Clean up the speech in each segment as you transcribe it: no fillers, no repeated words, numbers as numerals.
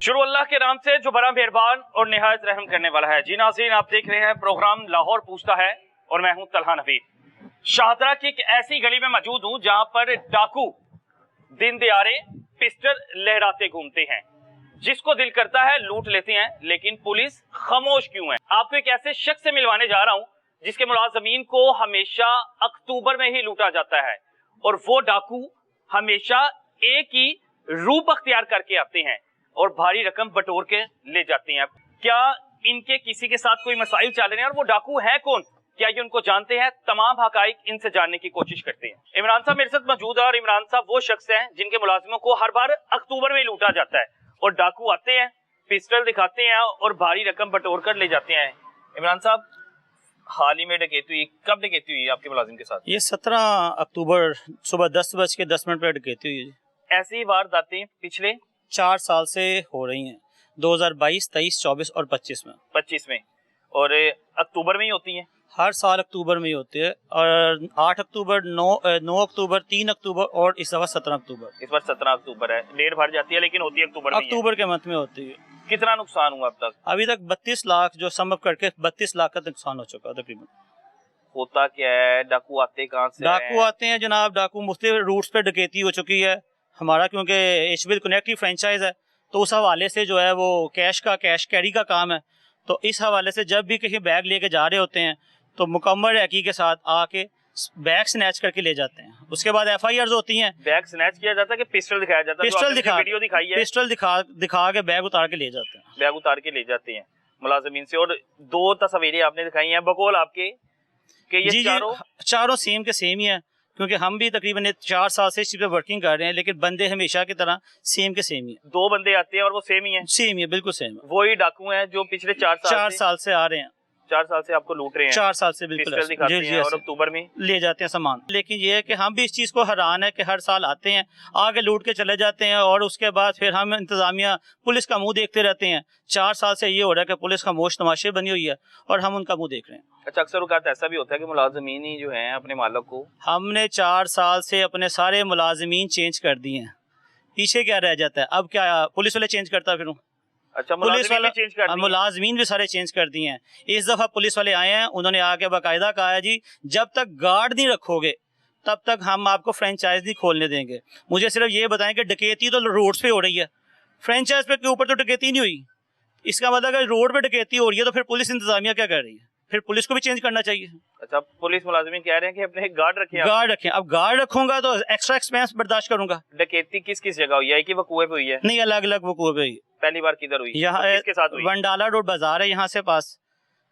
शुरू अल्लाह के नाम से जो बड़ा मेहरबान और निहायत रहम करने वाला है। जी नाज़रीन, आप देख रहे हैं प्रोग्राम लाहौर पूछता है और मैं हूं तलहा नवीद। शाहदरा की एक ऐसी गली में मौजूद हूं जहां पर डाकू दिन दिहाड़े पिस्टल लहराते घूमते हैं, जिसको दिल करता है लूट लेते हैं, लेकिन पुलिस खामोश क्यों है। आपको एक ऐसे शख्स से मिलवाने जा रहा हूं जिसके मुलाजमीन को हमेशा अक्टूबर में ही लूटा जाता है और वो डाकू हमेशा एक ही रूप अख्तियार करके आते हैं और भारी रकम बटोर के ले जाते हैं। क्या इनके किसी के साथ कोई मसाइल चल रहे हैं और वो डाकू है कौन, क्या ये उनको जानते हैं? तमाम हकाइक इनसे जानने की कोशिश करते हैं। इमरान साहब मेरे साथ मौजूद है और इमरान साहब वो शख्स हैं जिनके मुलाजिमों को हर बार अक्टूबर में लूटा जाता है और डाकू आते हैं, पिस्टल दिखाते हैं और भारी रकम बटोर कर ले जाते हैं। इमरान साहब, हाल ही में डकैती हुई, कब डकैती हुई आपके मुलाजिम के साथ? ये 17 अक्टूबर सुबह 10:10 पर डकैती हुई। ऐसी वारदातें पिछले 4 साल से हो रही हैं, 2022, 23, 24 और 25 में। और अक्टूबर में ही होती हैं? हर साल अक्टूबर में ही होती है। और 8 अक्टूबर, 9 अक्टूबर, 3 अक्टूबर और इस दफा 17 अक्टूबर। इस बार 17 अक्टूबर है। डेट भर जाती है लेकिन होती है अक्टूबर में। अक्टूबर के मंथ में होती है। कितना नुकसान हुआ अब तक? अभी तक 32 लाख जो सम अप करके 32 लाख का नुकसान हो चुका तकरीबन। होता क्या है, डाकू आते कहाँ से? डाकू आते हैं जनाब, डाकू मुख्तलिफ रूट्स पे डकैती हो चुकी है हमारा, क्योंकि एचबीएल कनेक्टिव फ्रेंचाइज है तो उस हवाले से जो है वो कैश कैरी का काम है। तो इस हवाले से जब भी कहीं बैग लेके जा रहे होते हैं तो मुकम्मल रैकी के साथ आके बैग स्नैच करके ले जाते हैं। उसके बाद FIRs होती हैं। बैग स्नैच किया जाता है कि पिस्टल दिखाया जाता है? पिस्टल दिखा, वीडियो दिखाई है, पिस्टल दिखा के बैग उतार के ले जाते हैं। बैग उतार के ले जाते हैं मुलाजिमीन से। और 2 तस्वीरें आपने दिखाई हैं बकौल आपके कि ये चारों सेम के सेम ही है, क्योंकि हम भी तकरीबन 4 साल से इस पे वर्किंग कर रहे हैं, लेकिन बंदे हमेशा की तरह सेम के सेम ही है। 2 बंदे आते हैं और वो सेम ही है? सेम ही है, बिल्कुल सेम है। वही डाकू हैं जो पिछले 4 साल से आ रहे हैं। 4 साल से आपको लूट रहे हैं? 4 साल से बिल्कुल जी, और अक्टूबर में ले जाते हैं सामान। लेकिन ये है कि हम भी इस चीज को हैरान है कि हर साल आते हैं, आगे लूट के चले जाते हैं और उसके बाद फिर हम इंतजामिया पुलिस का मुंह देखते रहते हैं। 4 साल से ये हो रहा है कि पुलिस खामोश तमाशे बनी हुई है और हम उनका मुंह देख रहे हैं। अच्छा, अक्सर औकात ऐसा भी होता है कि मुलाजमीन ही जो है अपने मालिक को, हमने 4 साल से अपने सारे मुलाजमीन चेंज कर दिए हैं। पीछे क्या रह जाता है? अब क्या पुलिस वाले चेंज करता फिर? अच्छा, पुलिस वाला चेंज कर दिए? मुलाजमीन भी सारे चेंज कर दिए हैं। इस दफा पुलिस वाले आए हैं, उन्होंने आके बाकायदा कहा है जी जब तक गार्ड नहीं रखोगे तब तक हम आपको फ्रेंचाइज नहीं खोलने देंगे। मुझे सिर्फ ये बताएं कि डकैती तो रोड्स पे हो रही है, फ्रेंचाइज पे के ऊपर तो डकैती नहीं हुई। इसका मतलब अगर रोड पे डकैती हो रही है तो फिर पुलिस इंतजामिया क्या कर रही है? फिर पुलिस को भी चेंज करना चाहिए। अच्छा, पुलिस मुलाजिमीन कह रहे हैं कि अपने गार्ड रखें। गार्ड रखें। अब गार्ड रखूंगा तो एक्स्ट्रा एक्सपेंस बर्दाश्त करूंगा। डकैती किस किस जगह हुई है? एक ही वकूए पे हुई है? नहीं, अलग अलग वकूए पे हुई। पहली बार किधर हुई? यहाँ किसके साथ हुई? वंडाला रोड बाजार है यहाँ से पास।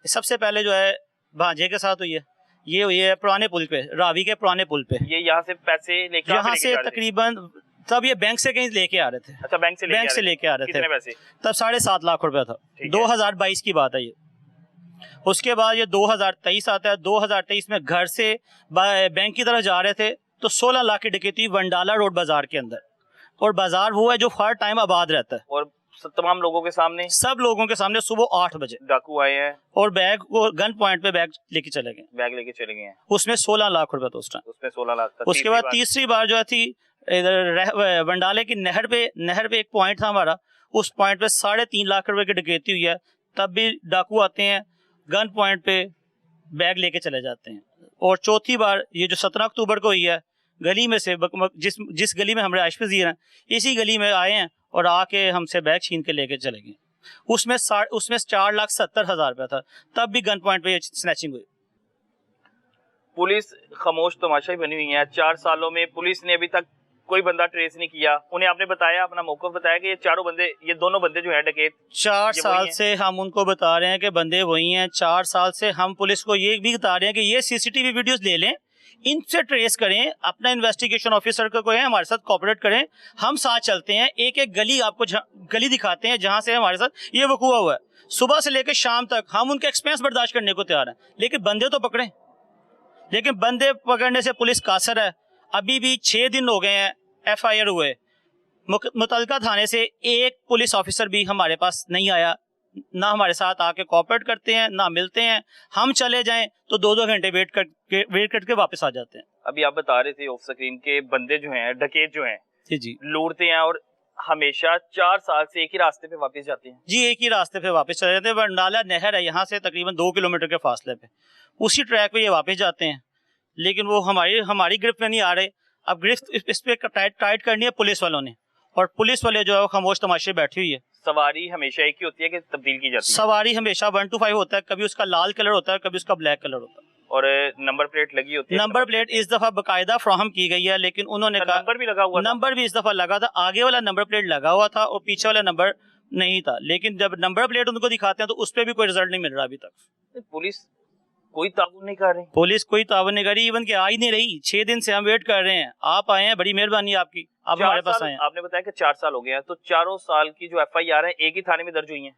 सबसे पहले जो है भांजे के साथ हुई है। ये हुई है पुराने पुल पे, रावी के पुराने पुल पे। ये यहाँ से पैसे लेके, यहाँ से तकरीबन तब ये बैंक से कहीं लेके आ रहे थे। अच्छा, बैंक से लेके आ रहे थे। कितने पैसे? तब 7.5 लाख रुपया था। 2022 की बात है ये। उसके बाद ये 2023 आता है। 2023 में घर से बैंक की तरफ जा रहे थे तो 16 लाख की डकैती वंडाला रोड बाजार के अंदर। और बाजार वो है जो हर टाइम आबाद रहता है और तमाम लोगों के सामने, सब लोगों के सामने सुबह 8 बजे डाकू आए हैं और बैग को गन पॉइंट पे बैग लेके चले गए। हैं। उसमें 16 लाख रुपए था उस टाइम। उसमें 16 लाख था। उसके बाद तीसरी बार जो थी इधर वंडाले की नहर पे एक पॉइंट था हमारा, उस पॉइंट पे 3.5 लाख रुपए की डकैती हुई है। तब भी डाकू आते हैं, गन पॉइंट पे बैग लेके चले जाते हैं। और चौथी बार ये जो 17 अक्टूबर को हुई है, गली में से जिस गली में हमारे आशफजीर हैं, इसी गली में आए हैं और आके हमसे बैग छीन के लेके चले गए। उसमें 4,70,000 रुपया था। तब भी गन पॉइंट पे स्नैचिंग हुई। पुलिस खामोश तमाशा ही बनी हुई है। 4 सालों में पुलिस ने अभी तक कोई बंदा ट्रेस नहीं किया। उन्हें आपने बताया, अपना मौक़िफ़ बताया कि ये दोनों बंदे जो है डकैत, 4 साल से हम उनको बता रहे हैं कि बंदे वही हैं। 4 साल से हम पुलिस को ये भी बता रहे हैं कि ये CCTV वीडियोस ले लें, इनसे ट्रेस करें, अपना इन्वेस्टिगेशन ऑफिसर को है हमारे साथ कोऑपरेट करें, हम साथ चलते हैं, एक एक गली आपको गली दिखाते हैं जहां से हमारे साथ ये वकूआ हुआ है। सुबह से लेकर शाम तक हम उनके एक्सपेंस बर्दाश्त करने को तैयार हैं, लेकिन बंदे तो पकड़े। लेकिन बंदे पकड़ने से पुलिस कासर है। अभी भी 6 दिन हो गए हैं FIR हुए, मुतलका थाने से एक पुलिस ऑफिसर भी हमारे पास नहीं आया, ना हमारे साथ आके कोऑपरेट करते हैं, ना मिलते हैं। हम चले जाएं तो 2-2 घंटे वेट करके वापस आ जाते हैं। अभी आप बता रहे थे ऑफ स्क्रीन के बंदे जो हैं, डकैत जो हैं, जी लूटते हैं और हमेशा 4 साल से एक ही रास्ते पे वापस जाते हैं? जी, एक ही रास्ते पे वापस चले जाते हैं। बरनाला नहर है यहाँ से तकरीबन 2 किलोमीटर के फासले पे, उसी ट्रैक पे ये वापस जाते हैं, लेकिन वो हमारी गिरफ्त में नहीं आ रहे। अब गिरफ्त इस पे टाइट करनी है पुलिस वालों ने, और पुलिस वाले जो है वो खामोश तमाशे बैठी हुई है। सवारी हमेशा एक ही होती है कि तब्दील की जाती है? सवारी हमेशा 1 to 5 होता है, कभी उसका लाल कलर होता है, कभी उसका ब्लैक कलर होता है। और नंबर प्लेट लगी होती है? नंबर प्लेट इस दफा बाकायदा फ्राहम की गई है, लेकिन उन्होंने कहा नंबर भी लगा हुआ था? नंबर भी इस दफा लगा था, आगे वाला नंबर प्लेट लगा हुआ था और पीछे वाला नंबर नहीं था, लेकिन जब नंबर प्लेट उनको दिखाते हैं तो उस पर भी कोई रिजल्ट नहीं मिल रहा अभी तक। पुलिस कोई ताउन नहीं कर रही? पुलिस कोई ताउन नहीं कर रही, इवन के आ ही नहीं रही। 6 दिन से हम वेट कर रहे हैं, आप आए हैं, बड़ी मेहरबानी आपकी, आप हमारे पास आए हैं। आपने बताया कि 4 साल हो गए हैं, तो 4 साल की जो FIR है एक ही थाने में दर्ज हुई है?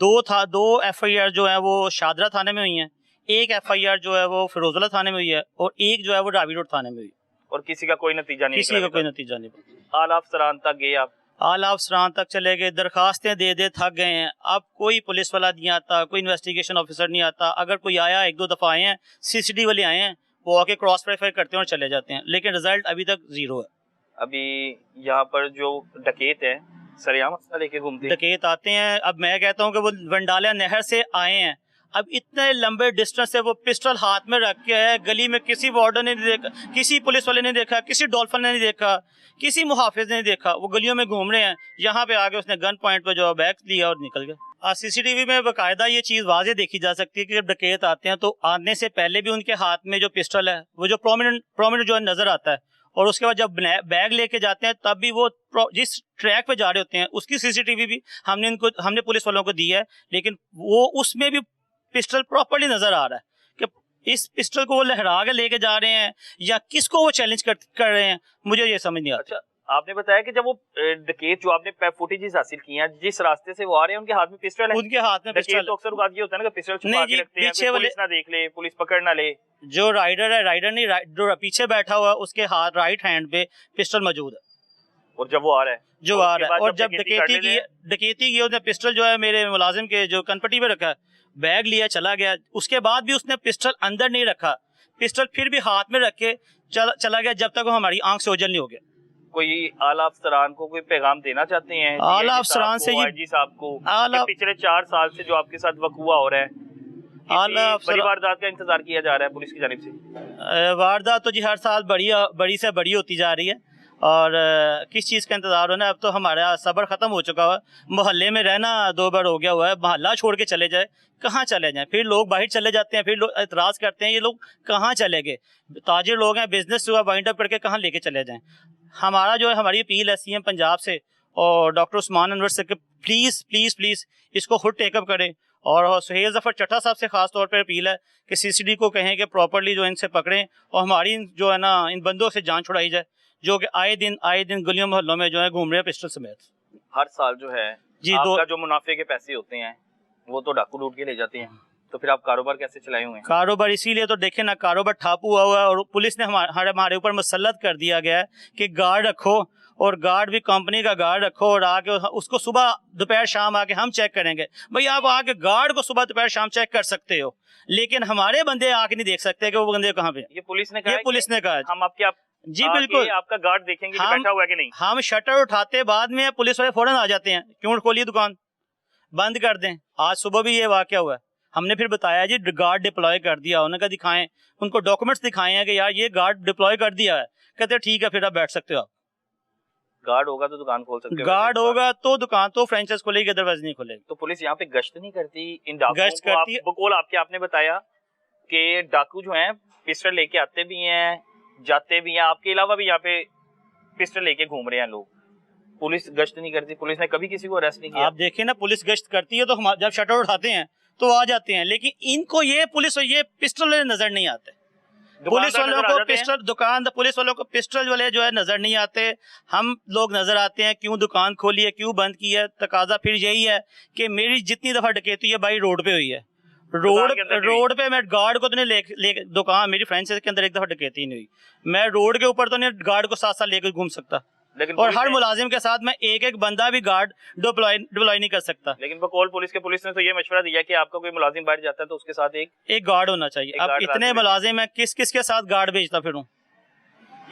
2 FIR जो है वो शादरा थाने में हुई है, एक FIR जो है वो फिरोजला थाने में हुई है, और एक जो है वो रावी रोड थाने में हुई। और किसी का कोई नतीजा नहीं? किसी का कोई नतीजा नहीं। आला अफसरान तक गए आप? आला अफसरान तक चले गए, दरखास्तें दे थक गए हैं। अब कोई पुलिस वाला नहीं आता, कोई इन्वेस्टिगेशन ऑफिसर नहीं आता। अगर कोई आया, 1-2 दफ़ा आए हैं, CCTV वाले आए हैं, वो आके क्रॉस वेरीफाई करते हैं और चले जाते हैं, लेकिन रिजल्ट अभी तक 0 है। अभी यहाँ पर जो डकैत है सरेआम लेके घूमते हैं? डकैत आते हैं, अब मैं कहता हूँ कि वो वंडाला नहर से आए हैं, अब इतने लंबे डिस्टेंस से वो पिस्टल हाथ में रख के है, गली में किसी वार्डन ने नहीं देखा, किसी पुलिस वाले ने देखा, किसी डॉल्फिन ने नहीं देखा, किसी मुहाफिज ने नहीं देखा, वो गलियों में घूम रहे हैं। यहाँ पे आके उसने गन पॉइंट पे जो बैग लिया और निकल गया। CCTV में बाकायदा ये चीज़ वाजे देखी जा सकती है कि जब डकैत आते हैं तो आने से पहले भी उनके हाथ में जो पिस्टल है वो जो प्रोमिनेंट जो है नजर आता है, और उसके बाद जब बैग लेके जाते हैं तब भी वो जिस ट्रैक पे जा रहे होते हैं उसकी CCTV भी हमने पुलिस वालों को दी है, लेकिन वो उसमें भी पिस्टल प्रॉपर्ली नजर आ रहा है कि इस पिस्टल को वो लहरा के लेके जा रहे हैं या किसको वो चैलेंज कर रहे हैं, मुझे ये समझ नहीं आता। अच्छा, आपने बताया कि जब वो डकैत जो आपने फुटेजेस हासिल की हैं, जिस रास्ते से वो आ रहे हैं उनके हाथ में पिस्टल है? उनके हाथ में पिस्टल तो अक्सर बात ये होता है ना कि पिस्टल छुपा के रखते हैं, पीछे वाले पुलिस ना देख ले, पुलिस पकड़ ना ले। जो राइडर नहीं, जो पीछे बैठा हुआ उसके हाथ राइट हैंड पे पिस्टल मौजूद है, और जब वो आ रहा है और जब डकैती की उसने पिस्टल जो है मेरे मुलाजिम के जो कनपट्टी पे रखा, बैग लिया, चला गया। उसके बाद भी उसने पिस्टल अंदर नहीं रखा, पिस्टल फिर भी हाथ में रख के चला गया जब तक वो हमारी आंख से ओझल नहीं हो गया। कोई आला अफसरान को कोई पैगाम देना चाहते हैं? आला अफसरान से IG साहब को पिछले 4 साल से जो आपके साथ वकूआ हो रहा है, बड़ी वारदात का इंतजार किया जा रहा है पुलिस की जानिब से? वारदात तो जी हर साल बड़ी से बड़ी होती जा रही है, और किस चीज़ का इंतजार होना है? अब तो हमारा सब्र ख़त्म हो चुका हुआ। मोहल्ले में रहना 2 बार हो गया हुआ है, मोहल्ला छोड़ के चले जाए, कहाँ चले जाएं? फिर लोग बाहर चले जाते हैं, फिर लोग एतराज़ करते हैं, ये लोग कहाँ चले गए? ताजिर लोग हैं, बिजनेस हुआ वाइंड अप करके कहाँ लेके चले जाएं? हमारा जो है, हमारी अपील है CM पंजाब से और डॉक्टर उस्मान अनवर से कि प्लीज़ इसको खुद टेकअप करें, और सुहेल ज़फ़र चट्टा साहब से ख़ास तौर पर अपील है कि CCD को कहें कि प्रॉपरली जो इनसे पकड़ें और हमारी जो है ना इन बंदों से जान छुड़ाई जाए जो कि आए दिन गलियों मोहल्लों में जो है घूम रहे हैं पिस्टल समेत। हर साल जो है जी आपका जो मुनाफे के पैसे होते हैं वो तो डाकू लूट के ले जाते हैं, तो फिर आप कारोबार कैसे चलाए हुए हैं? कारोबार इसीलिए तो देखें ना, कारोबार ठप हुआ है, और पुलिस ने हमारे ऊपर मुसल्लत कर दिया गया है कि गार्ड रखो, और गार्ड भी कंपनी का गार्ड रखो, और आके उसको सुबह दोपहर शाम आके हम चेक करेंगे। भाई आप आके गार्ड को सुबह दोपहर शाम चेक कर सकते हो, लेकिन हमारे बंदे आके नहीं देख सकते कि वो बंदे कहाँ पे। ये पुलिस ने कहा हम जी बिल्कुल आपका गार्ड देखेंगे कि बैठा हुआ है कि नहीं। हम शटर उठाते बाद में पुलिस वाले फौरन आ जाते हैं, क्यों खोलिए दुकान, बंद कर दें। आज सुबह भी ये वाकया हुआ है, हमने फिर बताया जी गार्ड डिप्लॉय कर दिया, उन्होंने कहा दिखाएं, उनको डॉक्यूमेंट्स दिखाए हैं कि यार ये गार्ड डिप्लॉय कर दिया है, कहते ठीक है फिर आप बैठ सकते हो। आप गार्ड होगा तो दुकान खोल सकते हो, गार्ड होगा तो दुकान तो फ्रेंचाइज खोलेगी, अदरवाइज नहीं खोलेगी। तो पुलिस यहाँ पे गश्त नहीं करती इन डाकुओं को? बकौल आपने बताया कि डाकू जो हैं पिस्टल लेके आते भी हैं, जाते भी हैं, आपके अलावा भी यहाँ पे पिस्टल लेके घूम रहे हैं लोग, पुलिस गश्त नहीं करती? पुलिस ने कभी किसी को अरेस्ट नहीं किया? आप देखिए ना, पुलिस गश्त करती है तो हम जब शटर उठाते हैं तो आ जाते हैं, लेकिन इनको ये पुलिस ये पिस्टल नजर नहीं आते। पुलिस वालों को पिस्टल पुलिस वालों को पिस्टल वाले जो है नजर नहीं आते, हम लोग नजर आते हैं। क्यों दुकान खोली है, क्यों बंद की है? तकाजा फिर यही है कि मेरी जितनी दफा डकैती है भाई रोड पे हुई है, रोड पे मैं गार्ड को तो नहीं ले दुकान मेरी फ्रेंचाइज के अंदर एक दफा डकैती नहीं हुई, मैं रोड के ऊपर तो नहीं गार्ड को साथ साथ लेकर घूम सकता, लेकिन और हर मुलाजिम के साथ मैं एक बंदा भी गार्ड डिप्लॉय नहीं कर सकता। लेकिन बकौल पुलिस ने तो ये मशवरा दिया कि आपका कोई मुलाजिम बाहर जाता है तो उसके साथ एक गार्ड होना चाहिए। अब इतने मुलाजिम है, किस के साथ गार्ड भेजता फिरूं?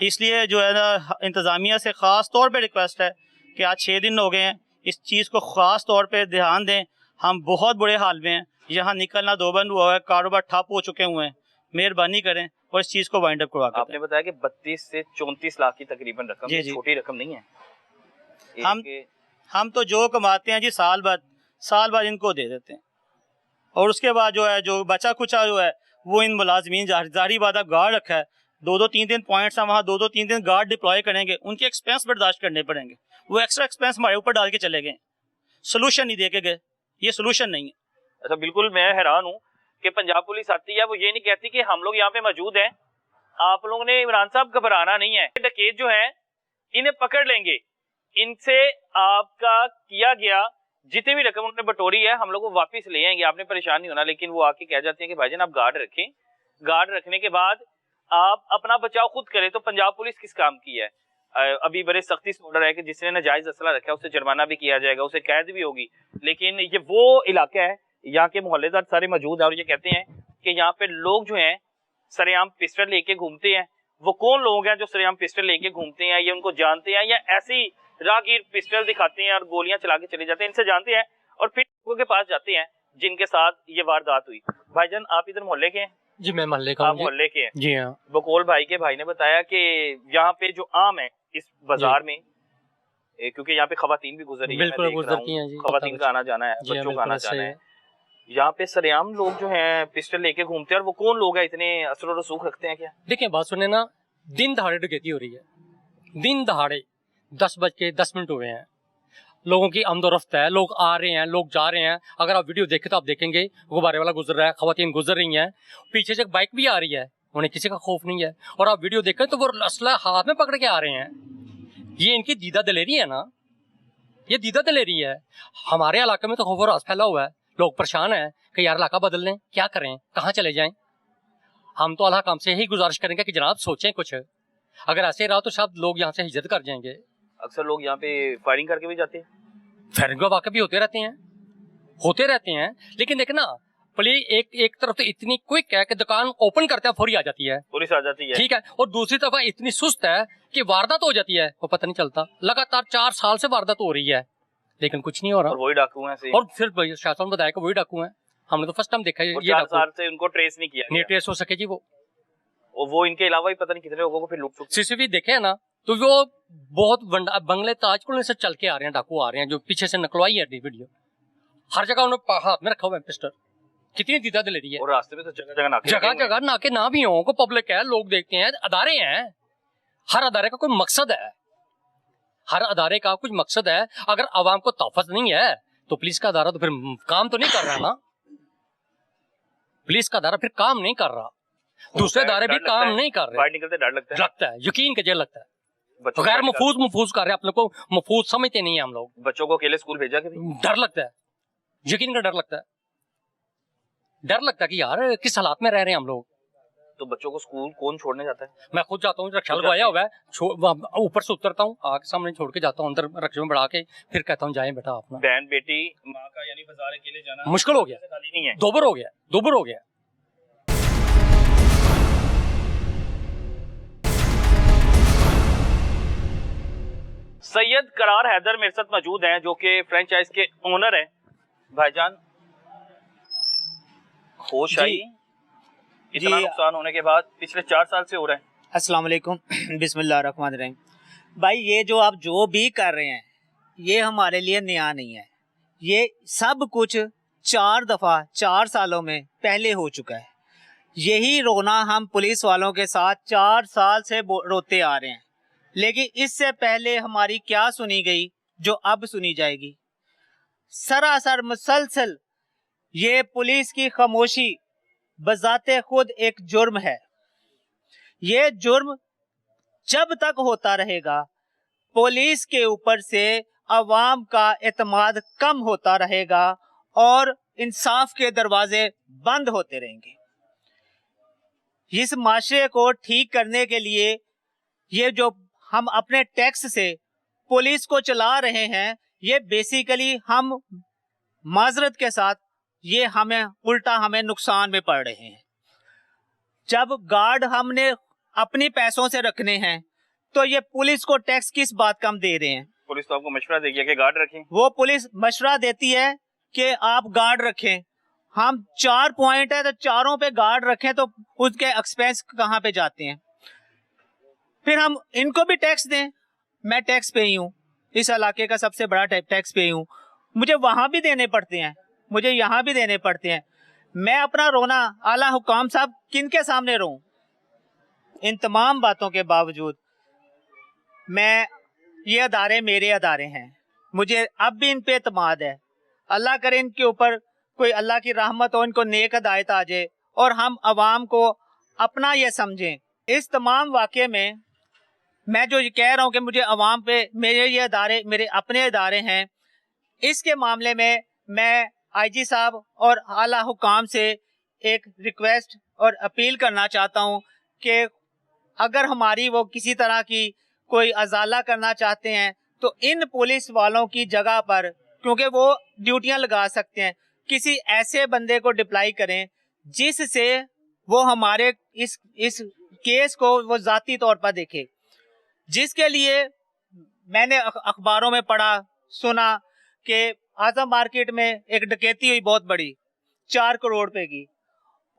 इसलिए जो है ना इंतजामिया से खास तौर पे रिक्वेस्ट है कि आज 6 दिन हो गए हैं, इस चीज़ को ख़ास तौर पे ध्यान दें। हम बहुत बुरे हाल में हैं, यहाँ निकलना दोबंद हुआ है, कारोबार ठप हो चुके हुए हैं। मेहरबानी करें और इस चीज़ को वाइंड अप करवा के आपने बताया कि 32 से 34 लाख की तकरीबन रकम, जी, ये जी। छोटी रकम नहीं है। हम तो जो कमाते हैं जी साल बाद इनको दे देते हैं, और उसके बाद जो है जो बचा कुचा जो है वो इन मुलाजमीन जारी वादा गार्ड रखा है, 2-2 3 पॉइंट्स हैं वहाँ, 2-2 3 गार्ड डिप्लॉय करेंगे, उनके एक्सपेंस बर्दाश्त करने पड़ेंगे। वो एक्स्ट्रा एक्सपेंस हमारे ऊपर डाल के चले गए, सोल्यूशन नहीं दे के गए। ये सोल्यूशन नहीं है। अच्छा, बिल्कुल मैं हैरान हूँ कि पंजाब पुलिस आती है, वो ये नहीं कहती कि हम लोग यहाँ पे मौजूद हैं, आप लोगों ने इमरान साहब घबराना नहीं है, डकैत जो है इन्हें पकड़ लेंगे, इनसे आपका किया गया जितनी भी रकम उन्होंने बटोरी है हम लोग वो वापस ले आएंगे, आपने परेशान नहीं होना। लेकिन वो आके कह जाते हैं कि भाईजान आप गार्ड रखें, गार्ड रखने के बाद आप अपना बचाव खुद करें। तो पंजाब पुलिस किस काम की है? अभी बड़े सख्ती से ऑर्डर है कि जिसने नाजायज असला रखा है उसे जुर्माना भी किया जाएगा, उसे कैद भी होगी। लेकिन ये वो इलाका है, यहाँ के मोहल्लेदार सारे मौजूद हैं और ये कहते हैं कि यहाँ पे लोग जो हैं सरेआम पिस्टल लेके घूमते हैं। वो कौन लोग हैं जो सरेआम पिस्टल लेके घूमते हैं? ये उनको जानते हैं या ऐसी राहगीर पिस्टल दिखाते हैं और गोलियां चला के चले जाते हैं? इनसे जानते हैं और फिर लोगों के पास जाते हैं जिनके साथ ये वारदात हुई। भाईजान आप इधर मोहल्ले के हैं? जी मैं मोहल्ले का आप हूँ। मोहल्ले के हैं? जी हाँ। बकोल भाई के भाई ने बताया कि यहाँ पे जो आम है इस बाजार में, क्योंकि यहाँ पे खवातीन भी गुजरी है, बिल्कुल गुजरती हैं जी, खवातीन का आना जाना है, बच्चों का आना जाना है, यहाँ पे सरेआम लोग जो हैं पिस्टल लेके घूमते हैं। और वो कौन लोग हैं, इतने असर रसूख रखते हैं क्या? देखिए बात सुने ना, दिन दहाड़े डकैती हो रही है, दिन दहाड़े 10:10 हुए हैं, लोगों की आमदोरफ्त है, लोग आ रहे हैं, लोग जा रहे हैं। अगर आप वीडियो देखें तो आप देखेंगे गुब्बारे वाला गुजर रहा है, खवातीन गुजर रही हैं, पीछे से एक बाइक भी आ रही है, उन्हें किसी का खौफ नहीं है। और आप वीडियो देखें तो वो असला हाथ में पकड़ के आ रहे हैं। ये इनकी दीदा दिलेरी है ना, ये दीदा दिलेरी है। हमारे इलाके में तो खौफ और राज फैला हुआ है, लोग परेशान हैं कि यार इलाका बदल लें, क्या करें, कहाँ चले जाएं। हम तो अल्लाह काम से यही गुजारिश करेंगे कि जनाब सोचें कुछ, अगर ऐसे रहा तो शायद लोग यहाँ से हिजरत कर जाएंगे। अक्सर लोग यहाँ पे फायरिंग करके भी जाते हैं, फायरिंग वाकई भी होते रहते हैं। लेकिन देखना पुलिस एक तरफ तो इतनी क्विक है कि दुकान ओपन करते हैं फौरी आ जाती है, पुलिस आ जाती है, ठीक है, और दूसरी तरफ इतनी सुस्त है कि वारदात हो जाती है, वो पता नहीं चलता। लगातार 4 साल से वारदात हो रही है लेकिन कुछ नहीं हो रहा। और वही डाकू हैं और फिर शासन बताया कि वही डाकू हैं। हमने तो फर्स्ट टाइम देखा है ये 4 साल से उनको ट्रेस नहीं किया, नहीं ट्रेस हो सके जी। वो इनके अलावा ही पता नहीं कितने लोगों को फिर लूट चुके। सीसीटीवी देखे है ना, तो वो बहुत बंगले ताजपुर से चल के आ रहे हैं, डाकू आ रहे हैं, जो पीछे से नकलवाई है वीडियो। हर जगह उन्होंने हाथ में रखा हुआ है पिस्टल। कितनी दीदा दिलेरी है। और रास्ते में तो जगह नाके ना भी हो, को पब्लिक है, लोग देखते हैं, अदारे हैं, हर अदारे का कोई मकसद है, हर अदारे का कुछ मकसद है। अगर आवाम को तहफ़्फ़ुज़ नहीं है तो पुलिस का अदारा तो फिर काम तो नहीं कर रहा ना, पुलिस का अदारा फिर काम नहीं कर रहा, दूसरे अदारे भी काम नहीं कर रहे। बाहर निकलते डर लगता है, यकीन कीजिए लगता है। गैर महफूज कर रहे हैं, अपने को महफूज समझते नहीं है हम लोग। बच्चों को अकेले स्कूल भेजा के डर लगता है, यकीन का डर लगता है कि यार किस हालात में रह रहे हैं हम लोग। तो बच्चों को स्कूल कौन छोड़ने जाता है? मैं खुद जाता हूँ, रक्षा लगवाया हुआ है, ऊपर से उतरता हूँ, आगे सामने छोड़ के जाता हूँ, अंदर रक्षा में बढ़ा के फिर कहता हूँ जाए बेटा अपना। बहन बेटी माँ का यानी बाजार अकेले जाना मुश्किल हो गया, नहीं है, दोबर हो गया। सैयद करार हैदर मेरे साथ मौजूद हैं, जो कि फ्रेंचाइज के ओनर हैं। भाईजान होश आई, इतना नुकसान होने के बाद पिछले 4 साल से हो रहा है। अस्सलाम वालेकुम, बिस्मिल्लाहिर्रहमानिर्रहीम। भाई ये जो आप जो भी कर रहे हैं ये हमारे लिए नया नहीं है, ये सब कुछ 4 दफ़ा 4 सालों में पहले हो चुका है। यही रोना हम पुलिस वालों के साथ 4 साल से रोते आ रहे हैं, लेकिन इससे पहले हमारी क्या सुनी गई जो अब सुनी जाएगी। सरासर मुसलसल ये पुलिस की खामोशी बजाते खुद एक जुर्म है। ये जुर्म जब तक होता रहेगा पुलिस के ऊपर से अवाम का एतमाद कम होता रहेगा और इंसाफ के दरवाजे बंद होते रहेंगे। इस माशरे को ठीक करने के लिए ये जो हम अपने टैक्स से पुलिस को चला रहे हैं, ये बेसिकली हम माजरत के साथ ये हमें नुकसान में पड़ रहे हैं। जब गार्ड हमने अपने पैसों से रखने हैं तो ये पुलिस को टैक्स किस बात का हम दे रहे हैं? पुलिस तो आपको मशवरा देगी कि गार्ड रखें। वो पुलिस मशवरा देती है कि आप गार्ड रखें। हम 4 पॉइंट है तो चारों पे गार्ड रखें, तो उसके एक्सपेंस कहाँ पे जाते हैं? फिर हम इनको भी टैक्स दें। मैं टैक्स पे ही हूँ, इस इलाके का सबसे बड़ा टैक्स पे ही हूँ, मुझे वहां भी देने पड़ते हैं, मुझे यहाँ भी देने पड़ते हैं। मैं अपना रोना आला हुकाम साहब किन के सामने रोऊं? इन तमाम बातों के बावजूद मैं, ये अदारे मेरे अदारे हैं, मुझे अब भी इन पे एतमाद है। अल्लाह करे इनके ऊपर कोई अल्लाह की रहमत हो, इनको नेक हिदायत आ जाए और हम अवाम को अपना ये समझें। इस तमाम वाक़े में मैं जो ये कह रहा हूँ कि मुझे अवाम पे मेरे ये अदारे मेरे अपने अदारे हैं, इसके मामले में मैं आईजी साहब और आला हुकाम से एक रिक्वेस्ट और अपील करना चाहता हूँ कि अगर हमारी वो किसी तरह की कोई अजाला करना चाहते हैं तो इन पुलिस वालों की जगह पर, क्योंकि वो ड्यूटियां लगा सकते हैं, किसी ऐसे बंदे को डिप्लाई करें जिससे वो हमारे इस केस को वो जाती तौर पर देखे। जिसके लिए मैंने अखबारों में पढ़ा सुना कि आजम मार्केट में एक डकैती हुई बहुत बड़ी 4 करोड़ रुपए की।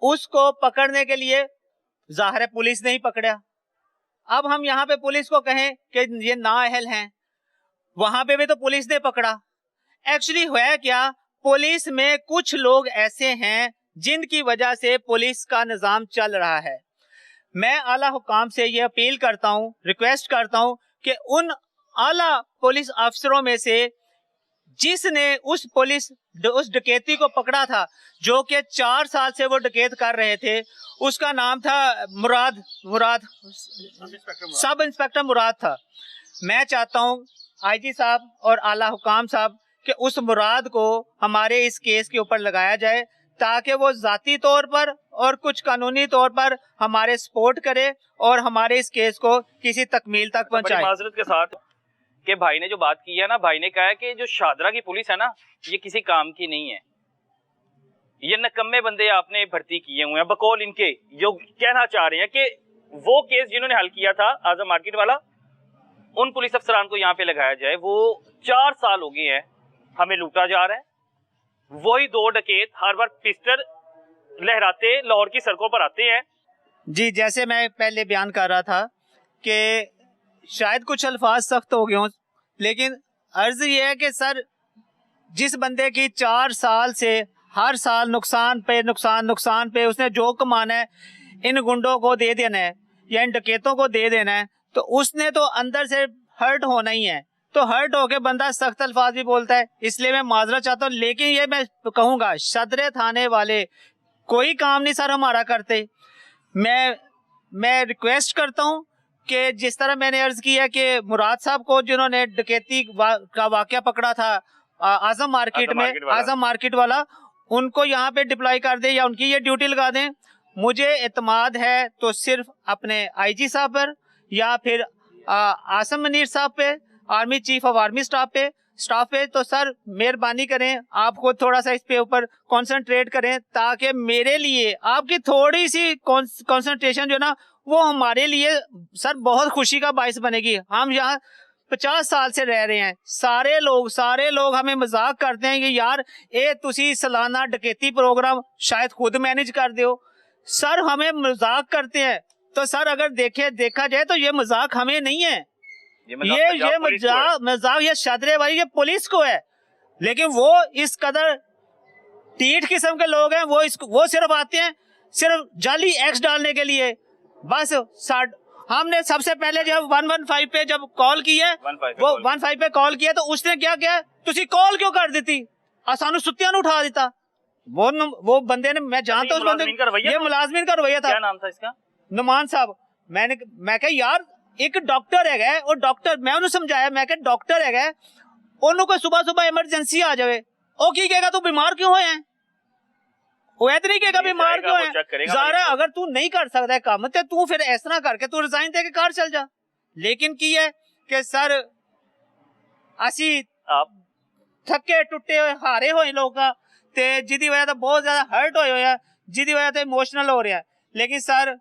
उसको पकड़ने के लिए जाहिर है पुलिस ने ही पकड़ा। अब हम यहाँ पे पुलिस को कहें कि ये नाअहल हैं, वहां पे भी तो पुलिस ने पकड़ा। एक्चुअली है क्या, पुलिस में कुछ लोग ऐसे हैं जिनकी वजह से पुलिस का निजाम चल रहा है। मैं आला हुकाम से ये अपील करता हूँ, रिक्वेस्ट करता हूँ कि उन आला पुलिस अफसरों में से जिसने उस डकैती को पकड़ा था, जो कि 4 साल से वो डकैत कर रहे थे, उसका नाम था मुराद सब इंस्पेक्टर मुराद था। मैं चाहता हूँ आईजी साहब और आला हुकाम साहब कि उस मुराद को हमारे इस केस के ऊपर लगाया जाए, ताकि वो जाती तौर पर और कुछ कानूनी तौर पर हमारे सपोर्ट करे और हमारे इस केस को किसी तकमील तक पहुंचाए। माजरत के साथ कि भाई ने जो बात की है ना, भाई ने कहा है कि जो शादरा की पुलिस है ना, ये किसी काम की नहीं है, ये नकम्मे बंदे आपने भर्ती किए हुए हैं। बकौल इनके जो कहना चाह रहे हैं कि वो केस जिन्होंने हल किया था आजम मार्केट वाला, उन पुलिस अफसरान को यहाँ पे लगाया जाए। वो 4 साल हो गए हैं हमें लूटा जा रहा है। वही 2 डकैत हर बार पिस्टल लहराते लाहौर की सड़कों पर आते हैं। जी, जैसे मैं पहले बयान कर रहा था कि शायद कुछ अल्फाज सख्त हो गए हों, लेकिन अर्ज ये है कि सर, जिस बंदे की 4 साल से हर साल नुकसान पे उसने जो कमाना है इन गुंडों को दे देना है या इन डकैतों को दे देना है, तो उसने तो अंदर से हर्ट होना ही है। तो हर्ट होके बंदा सख्त अल्फाज भी बोलता है, इसलिए मैं माजरत चाहता हूँ। लेकिन ये मैं कहूँगा, सदर थाने वाले कोई काम नहीं सर हमारा करते। मैं रिक्वेस्ट करता हूँ कि जिस तरह मैंने अर्ज किया कि मुराद साहब को जिन्होंने डकैती का वाकया पकड़ा था आजम मार्केट वाला, उनको यहाँ पे डिप्लॉय कर दे या उनकी ये ड्यूटी लगा दें। मुझे एतमाद है तो सिर्फ अपने आईजी साहब पर या फिर आसम मनीर साहब पे, army chief of army staff पे। तो सर मेहरबानी करें, आप खुद थोड़ा सा इस पे ऊपर कंसंट्रेट करें, ताकि मेरे लिए आपकी थोड़ी सी कंसंट्रेशन जो ना, वो हमारे लिए सर बहुत खुशी का बायस बनेगी। हम यहाँ 50 साल से रह रहे हैं, सारे लोग हमें मजाक करते हैं कि यार ए तुसी सालाना डकैती प्रोग्राम शायद खुद मैनेज कर दो। सर हमें मजाक करते हैं, तो सर अगर देखा जाए तो ये मजाक हमें नहीं है, ये मजाक ये शादरे वाली ये पुलिस को है। लेकिन वो इस कदर टीठ किस्म के लोग हैं, वो सिर्फ आते हैं सिर्फ जाली एक्स डालने के लिए। बस हमने सबसे पहले जब 115 पे जब कॉल की है, वो 15 पे कॉल किया, तो उसने क्या किया, तुसी कॉल क्यों कर देती, सानू सुत्तियां उठा देता। वो बंदे ने, मैं जानता हूँ उस बंदे, ये मुलाजमीन का रवैया था। क्या नाम था इसका? नुमान साहब। मैं कहा यार एक डॉक्टर है, और डॉक्टर मैं उन्हें समझाया, मैं कहा डॉक्टर है, उन्होंने कोई सुबह इमरजेंसी आ जाए, ओ की कहेगा तू बीमार क्यों है, वो इतनी कहेगा बीमार क्यों है। ज़ारा अगर तू नहीं कर सकता है काम, तो तू फिर इस तरह करके तू रिजाइन दे के कार चल जा। लेकिन की है कि सर असी थके टुटे हुए हारे हुए लोग ते जिदी वजह तो बहुत ज्यादा हर्ट होए हुए, जिदी वजह तो इमोशनल हो रहे हैं। लेकिन सर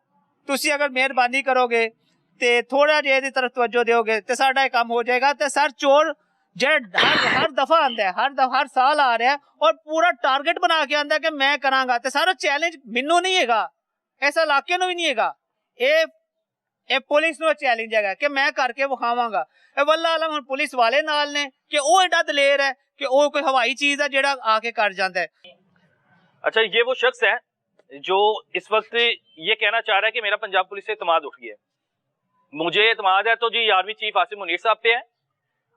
तुसी अगर मेहरबानी करोगे ते थोड़ा जिहा दी तरफ तवज्जो दोगे ते साडा काम हो जाएगा। ते सर चोर जेड़ा हर दफा आंदा है, हर साल आ रहा है और पूरा टारगेट बना के आंदा है कि मैं करांगा। ते सारा चैलेंज मैनू नहीं हैगा, इस इलाके नूं भी नहीं हैगा, ए पुलिस नूं चैलेंज हैगा कि मैं करके विखावांगा। वल्ला आलम हुण पुलिस वाले नाल ने कि वो एडा दलेर है कि वो कोई हवाई चीज है जेड़ा आके कर जाता है। अच्छा, ये वो शख्स है जो इस वक्त ये कहना चाह रहा है कि मेरा पंजाब पुलिस से एतमाद उठ गया है। मुझे एतमाद है तो जी आर्मी चीफ आसिम मुनीर साहब पे है,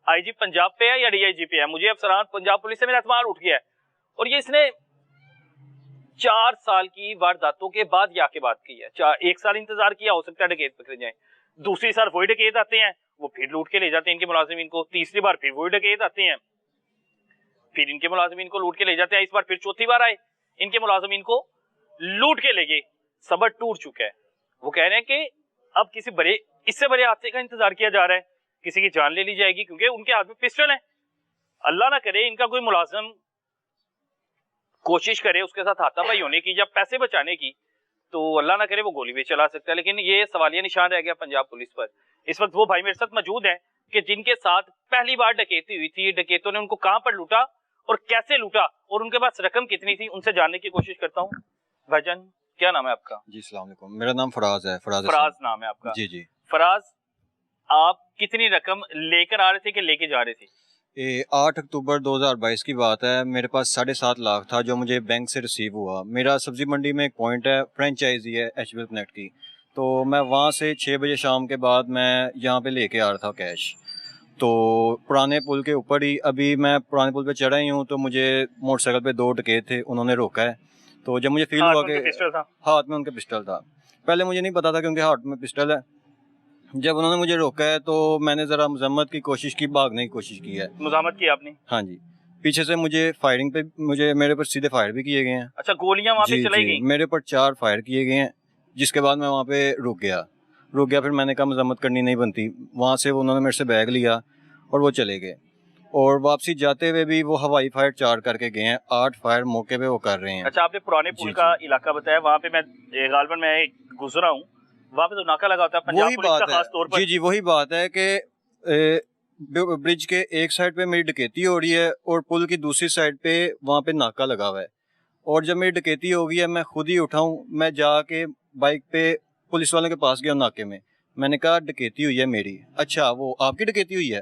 आईजी पंजाब पे है या डीआईजी पे है, मुझे अफसरान पंजाब पुलिस से मेरा एतमाद उठ गया है। और ये इसने 4 साल की वारदातों के बाद ये आके बात की है। 1 साल इंतजार किया, हो सकता है डकैत पकड़े जाए, दूसरी साल वही डकैत आते हैं, वो फिर लूट के ले जाते हैं इनके मुलाजिमीन को, तीसरी बार फिर वही डकैत आते हैं, फिर इनके मुलाजिमीन को लूट के ले जाते हैं। इस बार फिर चौथी बार आए, इनके मुलाजिमीन को लूट के ले गए, सबर टूट चुका है। वो कह रहे हैं कि अब किसी बड़े, इससे बड़े हादसे का इंतजार किया जा रहा है, किसी की जान ले ली जाएगी क्योंकि उनके हाथ में पिस्टल है। अल्लाह ना करे इनका कोई मुलाजिम कोशिश करे उसके साथ हाथापाई होने की या पैसे बचाने की, तो अल्लाह ना करे वो गोली भी चला सकता है। लेकिन ये सवालिया निशान रह गया पंजाब पुलिस पर। इस वक्त वो भाई मेरे साथ मौजूद है कि जिनके साथ पहली बार डकैती हुई थी, डकैतों ने उनको कहां पर लूटा और कैसे लूटा और उनके पास रकम कितनी थी, उनसे जानने की कोशिश करता हूँ। भाईजान, क्या नाम है आपका? जी अस्सलाम वालेकुम, मेरा नाम फराज है। फराज नाम है आपका? जी जी। फराज, आप कितनी रकम लेकर आ रहे थे कि लेके जा रहे थे? 8 अक्टूबर 2022 की बात है। मेरे पास 7.5 लाख था जो मुझे बैंक से रिसीव हुआ। मेरा सब्जी मंडी में एक पॉइंट है, फ्रेंचाइजी है HBL कनेक्ट की, तो मैं वहाँ से 6 बजे शाम के बाद मैं यहाँ पे लेके आ रहा था कैश। तो पुराने पुल के ऊपर ही, अभी मैं पुराने पुल पे चढ़ा ही हूँ तो मुझे मोटरसाइकिल पे 2 डकैत थे, उन्होंने रोका है। तो जब मुझे फील हुआ कि हाथ में उनके पिस्टल था, पहले मुझे नहीं पता था कि उनके हाथ में पिस्टल है। जब उन्होंने मुझे रोका है तो मैंने ज़रा मजम्मत की कोशिश की, भागने की कोशिश की है। मुजामत की आपने? हाँ जी। पीछे से मुझे फायरिंग पे मेरे पर सीधे फायर भी किए गए हैं। अच्छा, गोलियां वहाँ पे चलाई गई? मेरे पर 4 फायर किए गए हैं, जिसके बाद मैं वहाँ पे रुक गया। फिर मैंने कहा मजम्मत करनी नहीं बनती। वहाँ से उन्होंने मेरे से बैग लिया और वो चले गए। और वापसी जाते हुए भी वो हवाई फायर 4 करके गए हैं। 8 फायर मौके पे वो कर रहे हैं। अच्छा, आपने पुराने पुल का इलाका बताया, वहाँ पे मैं गालबन में गुजरा हूँ, वहाँ पे तो नाका लगा होता है पंजाब पुलिस का खास तौर पर। जी, वही बात है कि ब्रिज के एक साइड पे मेरी डकैती हो रही है और पुल की दूसरी साइड पे वहाँ पे नाका लगा हुआ है। और जब मेरी डकैती हो गई है, मैं खुद ही उठाऊँ, मैं जाके बाइक पे पुलिस वालों के पास गया नाके में। मैंने कहा डकैती हुई है मेरी। अच्छा, वो आपकी डकैती हुई है?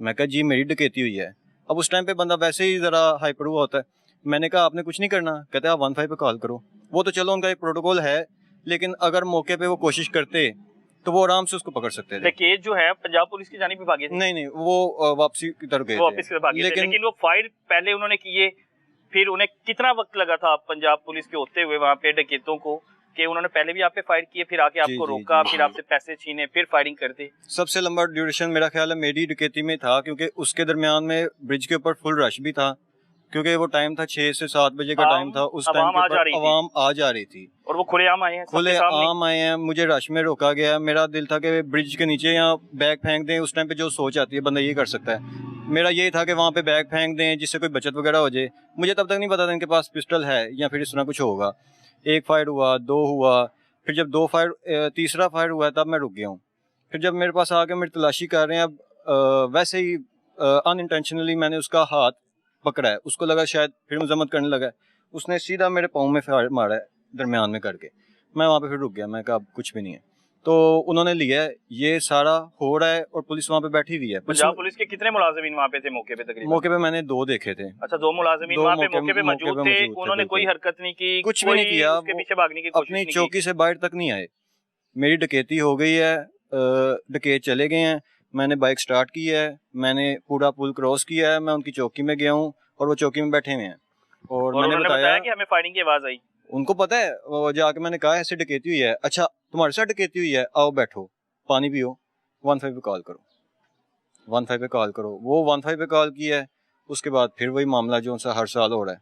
मैं कहा जी मेरी डकैती हुई है। अब उस टाइम पे बंदा वैसे ही ज़रा हाइपर हुआ होता है। मैंने कहा आपने कुछ नहीं करना। कहते आप 15 पे कॉल करो। वो तो चलो उनका एक प्रोटोकॉल है, लेकिन अगर मौके पे वो कोशिश करते तो वो आराम से उसको पकड़ सकते थे। डकैत जो है पंजाब पुलिस की जानिब भागे थे? नहीं, वो वापसी की तरफ गए थे। वापस की भागे थे, लेकिन वो फायर पहले उन्होंने किए, फिर उन्हें कितना वक्त लगा था पंजाब पुलिस के होते हुए वहाँ पे डकैतों को, कि उन्होंने पहले भी आप पे फायर किए, फिर आके आपको रोका, फिर आपसे पैसे छीने, फिर फायरिंग करते? सबसे लंबा ड्यूरेशन मेरा ख्याल है मेरी डकैती में था, क्योंकि उसके दरमियान में ब्रिज के ऊपर फुल रश भी था, क्योंकि वो टाइम था 6 से 7 बजे का टाइम था। उस टाइम के ऊपर आवाम आ जा रही थी और वो खुलेआम आए हैं, खुलेआम आए हैं। मुझे रश में रोका गया। मेरा दिल था कि ब्रिज के नीचे यहाँ बैग फेंक दें। उस टाइम पे जो सोच आती है बंदा ये कर सकता है। मेरा ये था कि वहाँ पे बैग फेंक दें जिससे कोई बचत वगैरह हो जाए। मुझे तब तक नहीं पता था इनके पास पिस्टल है या फिर इस तरह कुछ होगा। 1 फायर हुआ, 2 हुआ, फिर जब 2 फायर, तीसरा फायर हुआ तब मैं रुक गया हूँ। फिर जब मेरे पास आके मेरी तलाशी कर रहे हैं, अब वैसे ही अनइंटेंशनली मैंने उसका हाथ पकड़ा है, उसको लगा शायद, फिर मजम्मत करने लगा, उसने सीधा मेरे पाँव में फायर मारा है दरमियान में करके। मैं वहाँ पे फिर रुक गया। मैं कहा अब कुछ भी नहीं है। तो उन्होंने लिया है, ये सारा हो रहा है और पुलिस वहाँ पे बैठी हुई है। पंजाब पुलिस के कितने मुलाजिमीन वहाँ पे थे मौके पे? तकरीबन मौके पे मैंने 2 देखे थे। अच्छा, 2 मुलाजिमीन वहाँ पे मौके पे मौजूद थे। उन्होंने कोई हरकत नहीं की, कुछ भी नहीं किया, उसके पीछे भागने की कोशिश अपनी चौकी से बाहर तक नहीं आए। मेरी डकैती हो गई है, डकैत चले गए हैं, मैंने बाइक स्टार्ट की है, मैंने पूरा पुल क्रॉस किया है, मैं उनकी चौकी में गया हूँ और वो चौकी में बैठे हुए हैं। और मैंने बताया कि हमें फायरिंग की आवाज आई। उनको पता है, वो जाके मैंने कहा ऐसे डकैती हुई है। अच्छा, तुम्हारे साथ डकैती हुई है, आओ बैठो, पानी पियो, 15 पे कॉल करो, 15 पे कॉल करो। वो 15 पे कॉल की है। उसके बाद फिर वही मामला जो सा हर साल हो रहा है।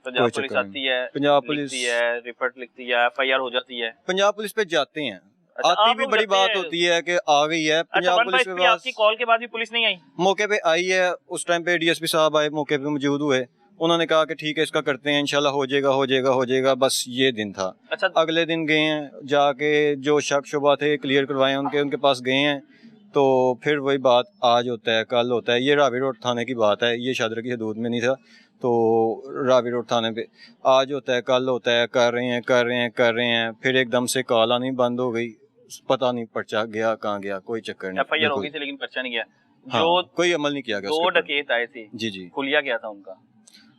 पंजाब पुलिस आती है, पंजाब पुलिस है, रिपोर्ट लिखती है, FIR हो जाती है। पंजाब पुलिस पे जाते हैं। अच्छा, आती भी बड़ी बात होती है कि आ गई है पंजाब पुलिस पे। आपकी कॉल के बाद भी पुलिस नहीं आई? मौके पे आई है। उस टाइम पे DSP साहब आए, मौके पे मौजूद हुए, उन्होंने कहा कि ठीक है इसका करते हैं, इंशाल्लाह हो जाएगा, बस ये दिन था। अच्छा, अगले दिन गए हैं, जाके जो शक शुबा थे क्लियर करवाए उनके पास गए हैं, तो फिर वही बात आज होता है कल होता है। ये रावी रोड थाने की बात है, ये शादरा की हदूद में नहीं था, तो रावी रोड थाने पे आज होता है कल होता है, कर रहे हैं, फिर एकदम से कॉल आनी बंद हो गई, पता नहीं पर्चा गया कहाँ गया, कोई चक्कर नहीं। FIR हो गई थी लेकिन पर्चा नहीं गया। हाँ, जो कोई अमल नहीं किया गया। दो डकैत आए थे, जी हुलिया क्या था उनका?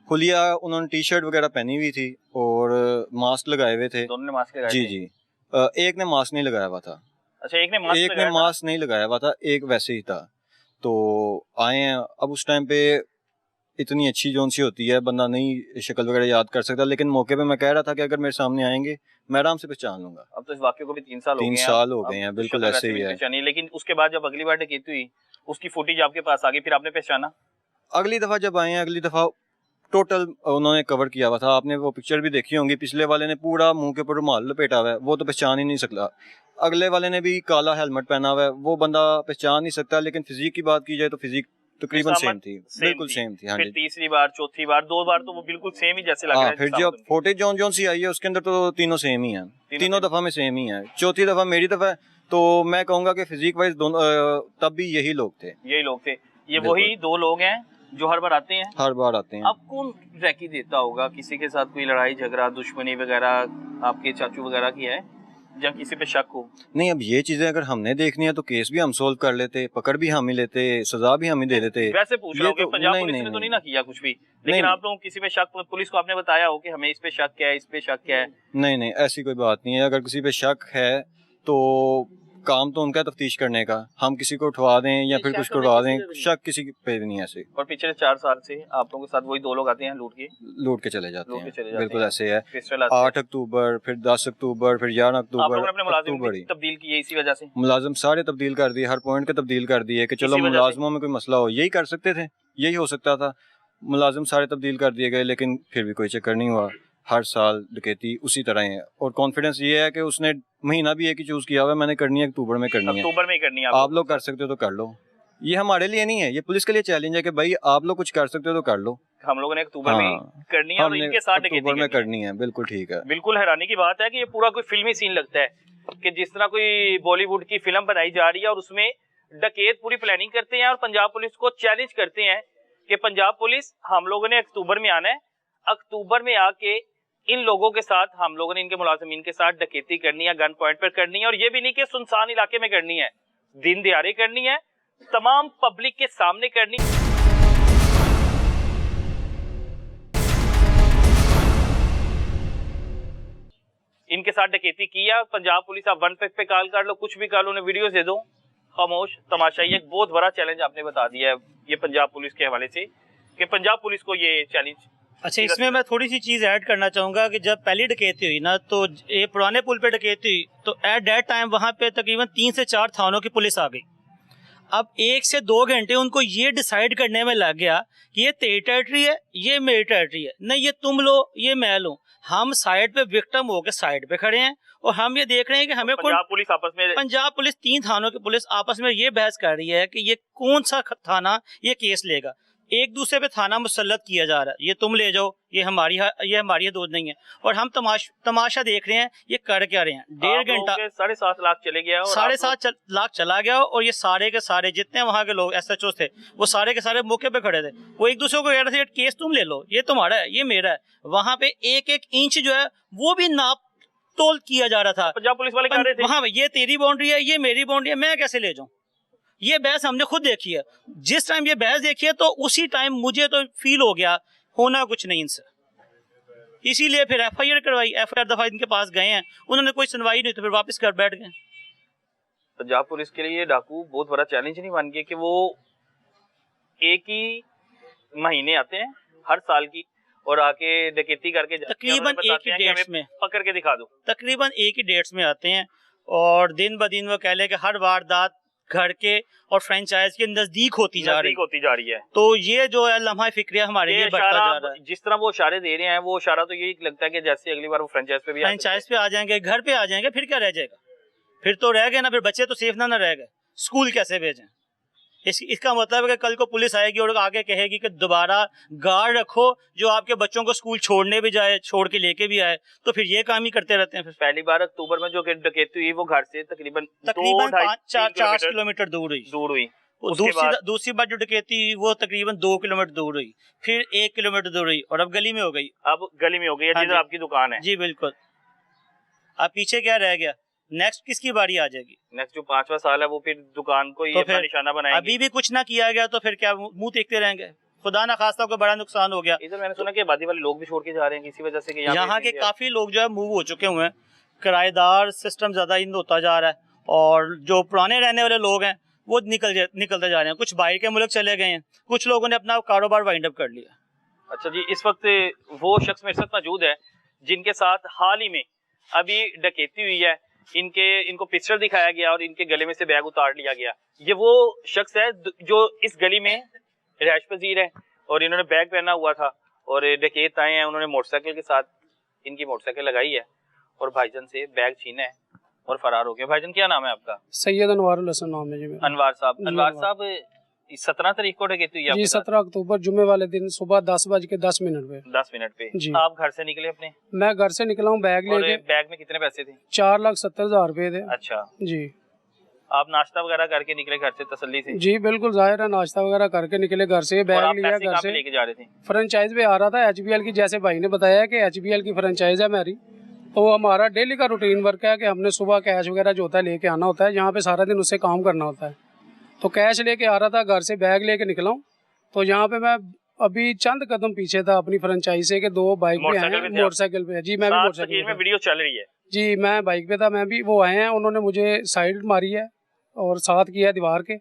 हुलिया उन्होंने टी शर्ट वगैरह पहनी हुई थी और मास्क लगाए हुए थे। दोनों ने मास्क लगाए जी थे? एक ने मास्क नहीं लगाया हुआ था। अच्छा, एक ने मास्क नहीं लगाया हुआ था, एक वैसे ही था। तो आए हैं, अब उस टाइम पे इतनी अच्छी जोन सी होती है, बंदा नहीं शक्ल वगैरह याद कर सकता, लेकिन मौके पे मैं कह रहा था कि अगर मेरे सामने आएंगे मैं आराम से पहचान लूंगा। अब तो इस वाक्य को भी 3 साल हो गए हैं, बिल्कुल ऐसे ही है। लेकिन उसके बाद जब अगली बार डकैती हुई, उसकी फुटेज आपके पास आ गई, फिर आपने पहचाना? अगली दफा जब आए हैं, अगली दफा टोटल उन्होंने कवर किया हुआ था, आपने वो पिक्चर भी देखी होंगी। पिछले वाले ने पूरा मुंह के ऊपर रुमाल लपेटा हुआ है, वो तो पहचान ही नहीं सकता। अगले वाले ने भी काला हेलमेट पहना हुआ है, वो बंदा पहचान नहीं सकता। लेकिन फिजिक की बात की जाए तो फिजिक तकरीबन सेम थी, बिल्कुल सेम थी। हाँ फिर जी, तीसरी बार, चौथी बार, 2 बार तो वो बिल्कुल सेम ही जैसे लग रहा है। फिर जो फोटेज जोन सी आई है उसके अंदर तो तीनों सेम ही है, तीनों दफा में सेम ही है। चौथी दफा मेरी दफा है, तो मैं कहूंगा कि फिजिक वाइज दोनों तब भी यही लोग थे। ये वही 2 लोग हैं जो हर बार आते हैं। अब कौन रैकी देता होगा? किसी के साथ कोई लड़ाई झगड़ा दुश्मनी वगैरह आपके चाचू वगैरह की है, या किसी पे शक हो? नहीं, अब ये चीजें अगर हमने देखनी है तो केस भी हम सोल्व कर लेते, पकड़ भी हम ही लेते, सजा भी हम ही दे देते। वैसे पूछ रहा हूँ कि पंजाब पुलिस ने तो नहीं ना किया कुछ भी, लेकिन आप लोगों किसी पे शक, पुलिस को आपने बताया हो कि हमें इस पे शक है, इस पे शक है? नहीं, ऐसी कोई बात नहीं है। अगर किसी पे शक है तो काम तो उनका तफ्तीश करने का, हम किसी को उठवा दें या फिर कुछ करवा दें, शक किसी पे भी नहीं है ऐसे। और पिछले 4 साल से आप लोगों के साथ वही 2 लोग आते हैं लूट के चले जाते हैं, बिल्कुल ऐसे है। पिस्टल 8 अक्टूबर, फिर 10 अक्टूबर, फिर 11 अक्टूबर, अपने मुलाजिम तब्दील किए इसी वजह से? मुलाजिम सारे तब्दील कर दिए, हर पॉइंट के तब्दील कर दिए कि चलो मुलाजिमों में कोई मसला हो, यही कर सकते थे, यही हो सकता था। मुलाजिम सारे तब्दील कर दिए गए, लेकिन फिर भी कोई चक्कर नहीं हुआ। हर साल डकैती उसी तरह है, और कॉन्फिडेंस ये है कि उसने महीना भी एक ही चूज किया हुआ है, मैंने करनी है अक्टूबर में करनी है। आप लोग कर सकते हो तो कर लो, ये हमारे लिए नहीं है, ये पुलिस के लिए चैलेंज है कि भाई आप लोग कुछ कर सकते हो तो कर लो। हम लोगों ने अक्टूबर में करनी है और इनके साथ अक्टूबर में करनी है, बिल्कुल ठीक है। बिल्कुल हैरानी की बात है कि ये पूरा कोई फिल्मी सीन लगता है कि जिस तरह कोई बॉलीवुड की फिल्म बनाई जा रही है और उसमें डकैत पूरी प्लानिंग करते हैं और पंजाब पुलिस को चैलेंज करते हैं कि पंजाब पुलिस, हम लोगों ने अक्टूबर में आना है, अक्टूबर में आके इन लोगों के साथ, हम लोगों ने इनके मुलाजिमीन के साथ डकैती करनी है, गन पॉइंट पर करनी है, और ये भी नहीं कि सुनसान इलाके में करनी है, दिन दिहाड़े करनी है, तमाम पब्लिक के सामने करनी। इनके साथ डकैती किया, पंजाब पुलिस, आप 1 पे कॉल कर लो, कुछ भी कर लो, उन्हें वीडियो दे दो, खामोश तमाशा। ये एक बहुत बड़ा चैलेंज आपने बता दिया है ये पंजाब पुलिस के हवाले से, कि पंजाब पुलिस को ये चैलेंज। अच्छा, इसमें मैं थोड़ी सी चीज़ ऐड करना चाहूँगा कि जब पहली डकैती हुई ना, तो ये पुराने पुल पे डकैती हुई, तो एट दैट टाइम वहाँ पे तकरीबन 3 से 4 थानों की पुलिस आ गई। अब 1 से 2 घंटे उनको ये डिसाइड करने में लग गया कि ये तेरी टेरिटरी है, ये मेरी टेरिटरी है, नहीं ये तुम लो, ये मैं लूँ। हम साइड पे विक्टिम होकर साइड पे खड़े हैं और हम ये देख रहे हैं कि हमें पंजाब पुलिस 3 थानों की पुलिस आपस में ये बहस कर रही है कि ये कौन सा थाना ये केस लेगा। एक दूसरे पे थाना मुसल्लत किया जा रहा है, ये तुम ले जाओ, ये हमारी हदूद नहीं है, और हम तमाशा देख रहे हैं ये कर क्या रहे हैं। 1.5 घंटा 7.5 लाख चले गया, 7.5 लाख चला गया, और ये सारे के सारे जितने वहाँ के लोग SHO थे वो सारे के सारे मौके पे खड़े थे, वो एक दूसरे को कह रहे थे केस तुम ले लो, ये तुम्हारा है, ये मेरा है। वहाँ पे एक इंच जो है वो भी नाप तोल किया जा रहा था। पंजाब पुलिस वाले कह रहे थे वहाँ ये तेरी बाउंड्री है, ये मेरी बाउंड्री है, मैं कैसे ले जाऊँ। ये बहस हमने खुद देखी है, जिस टाइम ये बहस देखी है तो उसी टाइम मुझे तो फील हो गया होना कुछ नहीं इनसे, इसीलिए फिर FIR करवाई। FIR दफा इनके पास गए हैं, उन्होंने कोई सुनवाई नहीं, तो फिर वापस घर बैठ गए। पंजाब पुलिस के लिए डाकू बहुत बड़ा चैलेंज नहीं बन गया कि वो एक ही महीने आते हैं हर साल की और आके डकैती करके तकरीबन एक ही डेट्स में पकड़ के दिखा दो, तकरीबन एक ही डेट्स में आते हैं, और दिन ब दिन वो कह ले कि हर वारदात घर के और फ्रेंचाइज के नजदीक होती जा रही है। तो ये जो है लम्हा फिक्रिया हमारे लिए बढ़ता जा रहा है। जिस तरह वो इशारे दे रहे हैं, वो इशारा तो यही लगता है कि जैसे अगली बार वो फ्रेंचाइज पे आ जाएंगे, घर पे आ जाएंगे, फिर क्या रह जाएगा, फिर तो रह गए ना, फिर बच्चे तो सेफ ना रह गए, स्कूल कैसे भेजें, इसका मतलब है कि कल को पुलिस आएगी और आगे कहेगी कि दोबारा गार्ड रखो जो आपके बच्चों को स्कूल छोड़ने भी जाए, छोड़ के लेके भी आए, तो फिर ये काम ही करते रहते हैं। फिर पहली बार अक्टूबर में जो डकैती हुई वो घर से तकरीबन 4 किलोमीटर दूर हुई। दूसरी बार जो डकैती हुई वो तकरीबन 2 किलोमीटर दूर हुई, फिर 1 किलोमीटर दूर हुई और अब गली में हो गई। अब गली में हो गई जिधर आपकी दुकान है। जी बिल्कुल। अब पीछे क्या रह गया? नेक्स्ट किसकी बारी आ जाएगी? नेक्स्ट जो 5वां साल है वो फिर दुकान को ही तो अपना निशाना बनाएंगे। अभी भी कुछ ना किया गया तो फिर क्या मुंह देखते रहेंगे? खुदा ना खास्ता को बड़ा नुकसान हो गया। इधर मैंने सुना कि आबादी वाले लोग भी छोड़ के जा रहे हैं किसी वजह से कि यहाँ के काफी लोग जो है मूव हो चुके हुए हैं, किराएदार सिस्टम ज्यादा इन होता जा रहा है और जो पुराने रहने वाले लोग हैं वो निकलते जा रहे हैं। कुछ बाहर के मुल्क चले गए हैं, कुछ लोगों ने अपना कारोबार वाइंड अप कर लिया। अच्छा जी, इस वक्त वो शख्स मेरे साथ मौजूद है जिनके साथ हाल ही में अभी डकैती हुई है। इनको पिस्टल दिखाया गया और इनके गले में से बैग उतार लिया गया। ये वो शख्स है जो इस गली में रिहाइश पजीर है और इन्होंने बैग पहना हुआ था और डकैत आए हैं, उन्होंने मोटरसाइकिल के साथ इनकी मोटरसाइकिल लगाई है और भाईजान से बैग छीना है और फरार हो गया। भाईजान क्या नाम है आपका? सैयद अनवारुल हसन नाम है जी मेरा। अनवार साहब 17 तारीख को डकैती हुई जी 17 अक्टूबर जुम्मे वाले दिन सुबह 10:10 पे 10 मिनट पे जी। आप घर से निकले अपने? मैं घर से निकला हूँ बैग लेके। बैग में कितने पैसे थे? 4,70,000 रुपए थे। अच्छा जी। आप नाश्ता वगैरह करके निकले घर से तसल्ली से? जी बिल्कुल, जाहिर है नाश्ता वगैरह करके निकले घर से। बैग लिया घर से, लेके जा रहे थे? फ्रेंचाइज पे आ रहा था HBL की। जैसे भाई ने बताया कि HBL की फ्रेंचाइज है हमारी, तो हमारा डेली का रूटीन वर्क है कि हमने सुबह कैश वगैरह जो होता है लेके आना होता है, यहाँ पे सारा दिन उससे काम करना होता है। तो कैश लेके आ रहा था घर से, बैग लेके निकला हूँ तो यहाँ पे मैं अभी चंद कदम पीछे था अपनी फ्रेंचाइज से कि 2 बाइक पे आए हैं, मोटरसाइकिल पे। जी मैं भी मोटरसाइकिल में वीडियो चल रही है। जी मैं बाइक पे था, मैं भी। वो आए हैं, उन्होंने मुझे साइड मारी है और साथ किया दीवार के,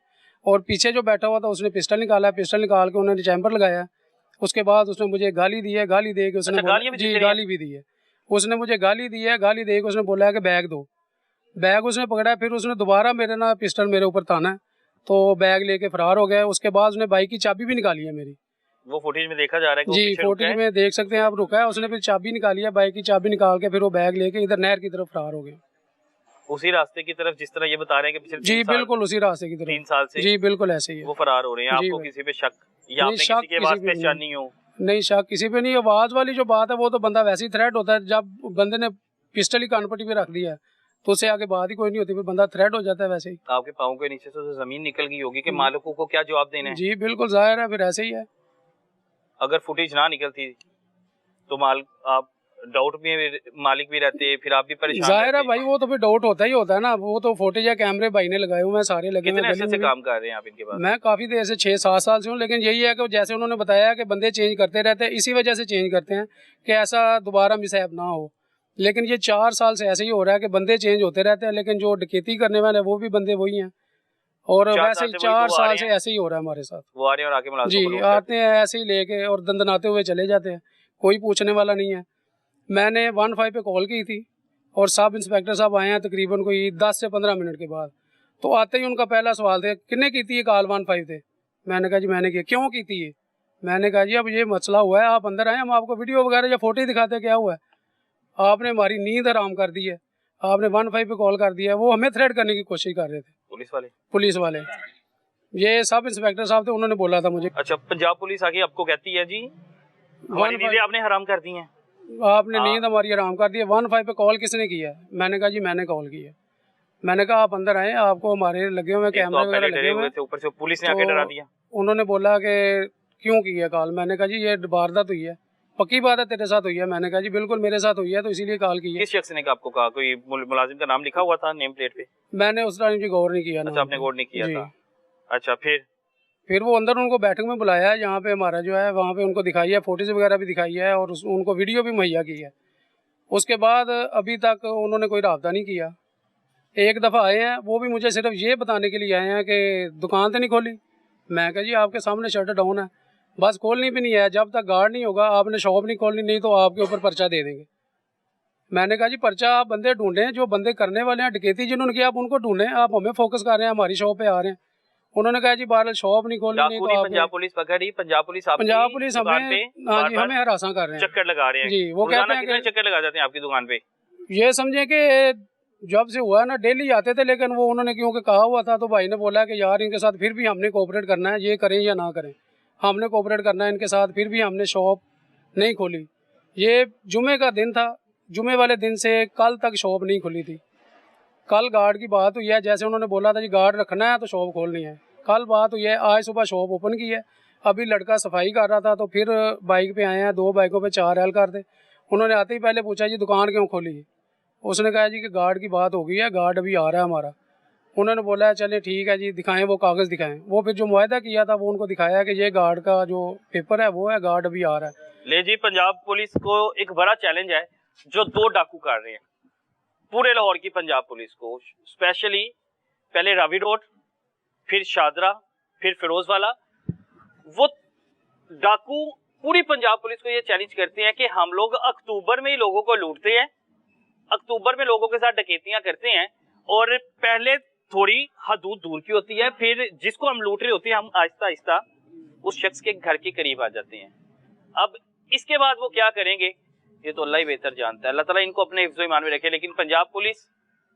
और पीछे जो बैठा हुआ था उसने पिस्टल निकाला है। पिस्टल निकाल के उन्होंने चैम्बर लगाया है। उसके बाद उसने मुझे गाली दी है। गाली दे के उसने जी गाली भी दी है। उसने मुझे गाली दी है। गाली दे के उसने बोला है कि बैग दो। बैग उसने पकड़ा है, फिर उसने दोबारा मेरे ना पिस्टल मेरे ऊपर ताना है, तो बैग लेके फरार हो गया। उसके बाद उसने बाइक की चाबी भी निकाली है मेरी। वो फुटेज में देखा जा रहा है कि जी फुटेज में देख सकते हैं आप, रुका है। उसने फिर चाबी निकाली है, बाइक की चाबी निकाल के फिर वो बैग लेके इधर नहर की तरफ फरार हो गया। उसी रास्ते की तरफ जिस तरह ये बता रहे हैं कि पिछले जी बिल्कुल उसी रास्ते की तरफ 3 साल से जी बिल्कुल ऐसे ही है। वो फरार हो रहे हैं। आपको किसी पे शक या आपने किसी के आवाज पहचानी हो? नहीं, शक किसी पे नहीं। आवाज वाली जो बात है वो तो बंदा वैसे ही थ्रेट होता है। जब बंदे ने पिस्टल ही कानपट्टी पे रख दिया है तो उससे आगे बात ही कोई नहीं होती, फिर बंदा थ्रेट हो जाता है वैसे ही। आपके पाँव के नीचे से तो जमीन निकल गई होगी कि मालिकों को क्या जवाब देना है? जी बिल्कुल जाहिर है, फिर ऐसे ही है। अगर फुटेज ना निकलती तो आप डाउट में मालिक भी रहते, फिर आप भी परेशान। जाहिर है भाई, वो तो फिर डाउट होता ही होता है ना। वो तो फुटेज या कैमरे भाई ने लगाए हुए हैं, सारे लगे हुए हैं। कितने से काम कर रहे हैं आप इनके पास? मैं काफी देर से 6-7 साल से हूँ, लेकिन यही है कि जैसे उन्होंने बताया कि बंदे चेंज करते रहते हैं, इसी वजह से चेंज करते हैं कि ऐसा दोबारा मिसहैप ना हो। लेकिन ये 4 साल से ऐसे ही हो रहा है कि बंदे चेंज होते रहते हैं, लेकिन जो डकैती करने वाले वो भी बंदे वही हैं। और वैसे 4 साल से ऐसे ही हो रहा है हमारे साथ। वो आ रहे हैं और आके मुलाजिम जी आते हैं ऐसे ही लेके और दंदनाते हुए चले जाते हैं, कोई पूछने वाला नहीं है। मैंने 15 पे कॉल की थी और सब इंस्पेक्टर साहब आए हैं तकरीबन कोई 10 से 15 मिनट के बाद। तो आते ही उनका पहला सवाल था, किन्ने की थी ये कॉल 15 थे? मैंने कहा जी मैंने की। क्यों की थी ये? मैंने कहा जी अब ये मसला हुआ है, आप अंदर आए, हम आपको वीडियो वगैरह या फोटो दिखाते क्या हुआ है। आपने हमारी नींद हराम कर दी है, आपने 15 पे कॉल कर दिया है। वो हमें थ्रेट करने की कोशिश कर रहे थे, पुलिस वाले। ये सब इंस्पेक्टर साहब थे, उन्होंने बोला था मुझे। अच्छा, पंजाब पुलिस आके आपको कहती है जी हमारी नींदें आपने हराम कर दी हैं, आपने नींद हमारी हराम कर दी है। 15 पे कॉल किसने किया है? मैंने कहा जी मैंने कॉल की है। मैंने कहा आप अंदर आए, आपको हमारे लगे हुए कैमरे वगैरह लगे हुए थे। ऊपर से पुलिस ने आके डरा दिया। उन्होंने बोला कि क्यों की है कॉल? मैंने कहा जी ये वारदात हुई है। पक्की बात है तेरे साथ हुई है? मैंने कहा जी बिल्कुल मेरे साथ हुई है, तो इसीलिए कॉल की है। किस शख्स ने आपको कहा? कोई मुलाजिम का नाम लिखा हुआ था नेम प्लेट पे? मैंने उस टाइम जी गौर नहीं किया। अच्छा, आपने गौर नहीं किया था। अच्छा, फिर वो अंदर उनको बैठक में बुलाया है, जहाँ पे हमारा जो है वहाँ पे उनको दिखाई है, फोटोज वगैरह भी दिखाई है और उनको वीडियो भी मुहैया की है। उसके बाद अभी तक उन्होंने कोई राब्ता नहीं किया। एक दफ़ा आए हैं, वो भी मुझे सिर्फ ये बताने के लिए आए हैं कि दुकान तो नहीं खोली। मैं कहा जी आपके सामने शटर डाउन है, बस खोलनी भी नहीं है। जब तक गार्ड नहीं होगा आपने शॉप नहीं खोलनी, नहीं तो आपके ऊपर पर्चा दे देंगे। मैंने कहा जी पर्चा आप बंदे ढूंढें, जो बंदे करने वाले हैं डकैती जिन्होंने किया आप उनको ढूंढें, आप हमें फोकस कर रहे हैं, हमारी शॉप पे आ रहे हैं। उन्होंने कहा जी बाहर शॉप नहीं खोलनी, नहीं तो पंजाब पुलिस पकड़ी। पंजाब पुलिस हमें हाँ जी हमें हरासा कर रहे हैं, चक्कर लगा रहे हैं जी। वो कहते हैं कितने चक्कर लगा जाते हैं आपकी दुकान पे? ये समझे कि जब से हुआ है ना डेली आते थे, लेकिन वो उन्होंने क्योंकि कहा हुआ था तो भाई ने बोला कि यार इनके साथ फिर भी हमने कोऑपरेट करना है, ये करें या ना करें, हमने कोऑपरेट करना है इनके साथ। फिर भी हमने शॉप नहीं खोली। ये जुमे का दिन था, जुमे वाले दिन से कल तक शॉप नहीं खुली थी। कल गार्ड की बात हुई है, जैसे उन्होंने बोला था जी गार्ड रखना है तो शॉप खोलनी है। कल बात हुई है, आज सुबह शॉप ओपन की है। अभी लड़का सफाई कर रहा था तो फिर बाइक पे आए हैं, 2 बाइकों पे 4 एहलकार थे। उन्होंने आते ही पहले पूछा जी दुकान क्यों खोली है। उसने कहा जी कि गार्ड की बात हो गई है, गार्ड अभी आ रहा है हमारा। उन्होंने बोला चले ठीक है जी, दिखाएं वो कागज़ दिखाएं। वो फिर जो मुआहदा किया था वो उनको दिखाया कि ये गार्ड का जो पेपर है वो है, गार्ड अभी आ रहा है। ले जी, पंजाब पुलिस को एक बड़ा चैलेंज है जो 2 डाकू कर रहे हैं पूरे लाहौर की पंजाब पुलिस को, स्पेशली पहले रावी रोड, फिर शादरा, फिर फिरोजवाला। वो डाकू पूरी पंजाब पुलिस को ये चैलेंज करते हैं कि हम लोग अक्टूबर में ही लोगों को लूटते हैं, अक्टूबर में लोगों के साथ डकैतियां करते हैं, और पहले थोड़ी हदूद दूर की होती है, फिर जिसको हम लूट रहे होते हैं हम आहिस्ता आहिस्ता उस शख्स के घर के करीब आ जाते हैं। अब इसके बाद वो क्या करेंगे ये तो अल्लाह ही बेहतर जानता है। अल्लाह ताला इनको अपने हिफ्ज़ ईमान में रखे। लेकिन पंजाब पुलिस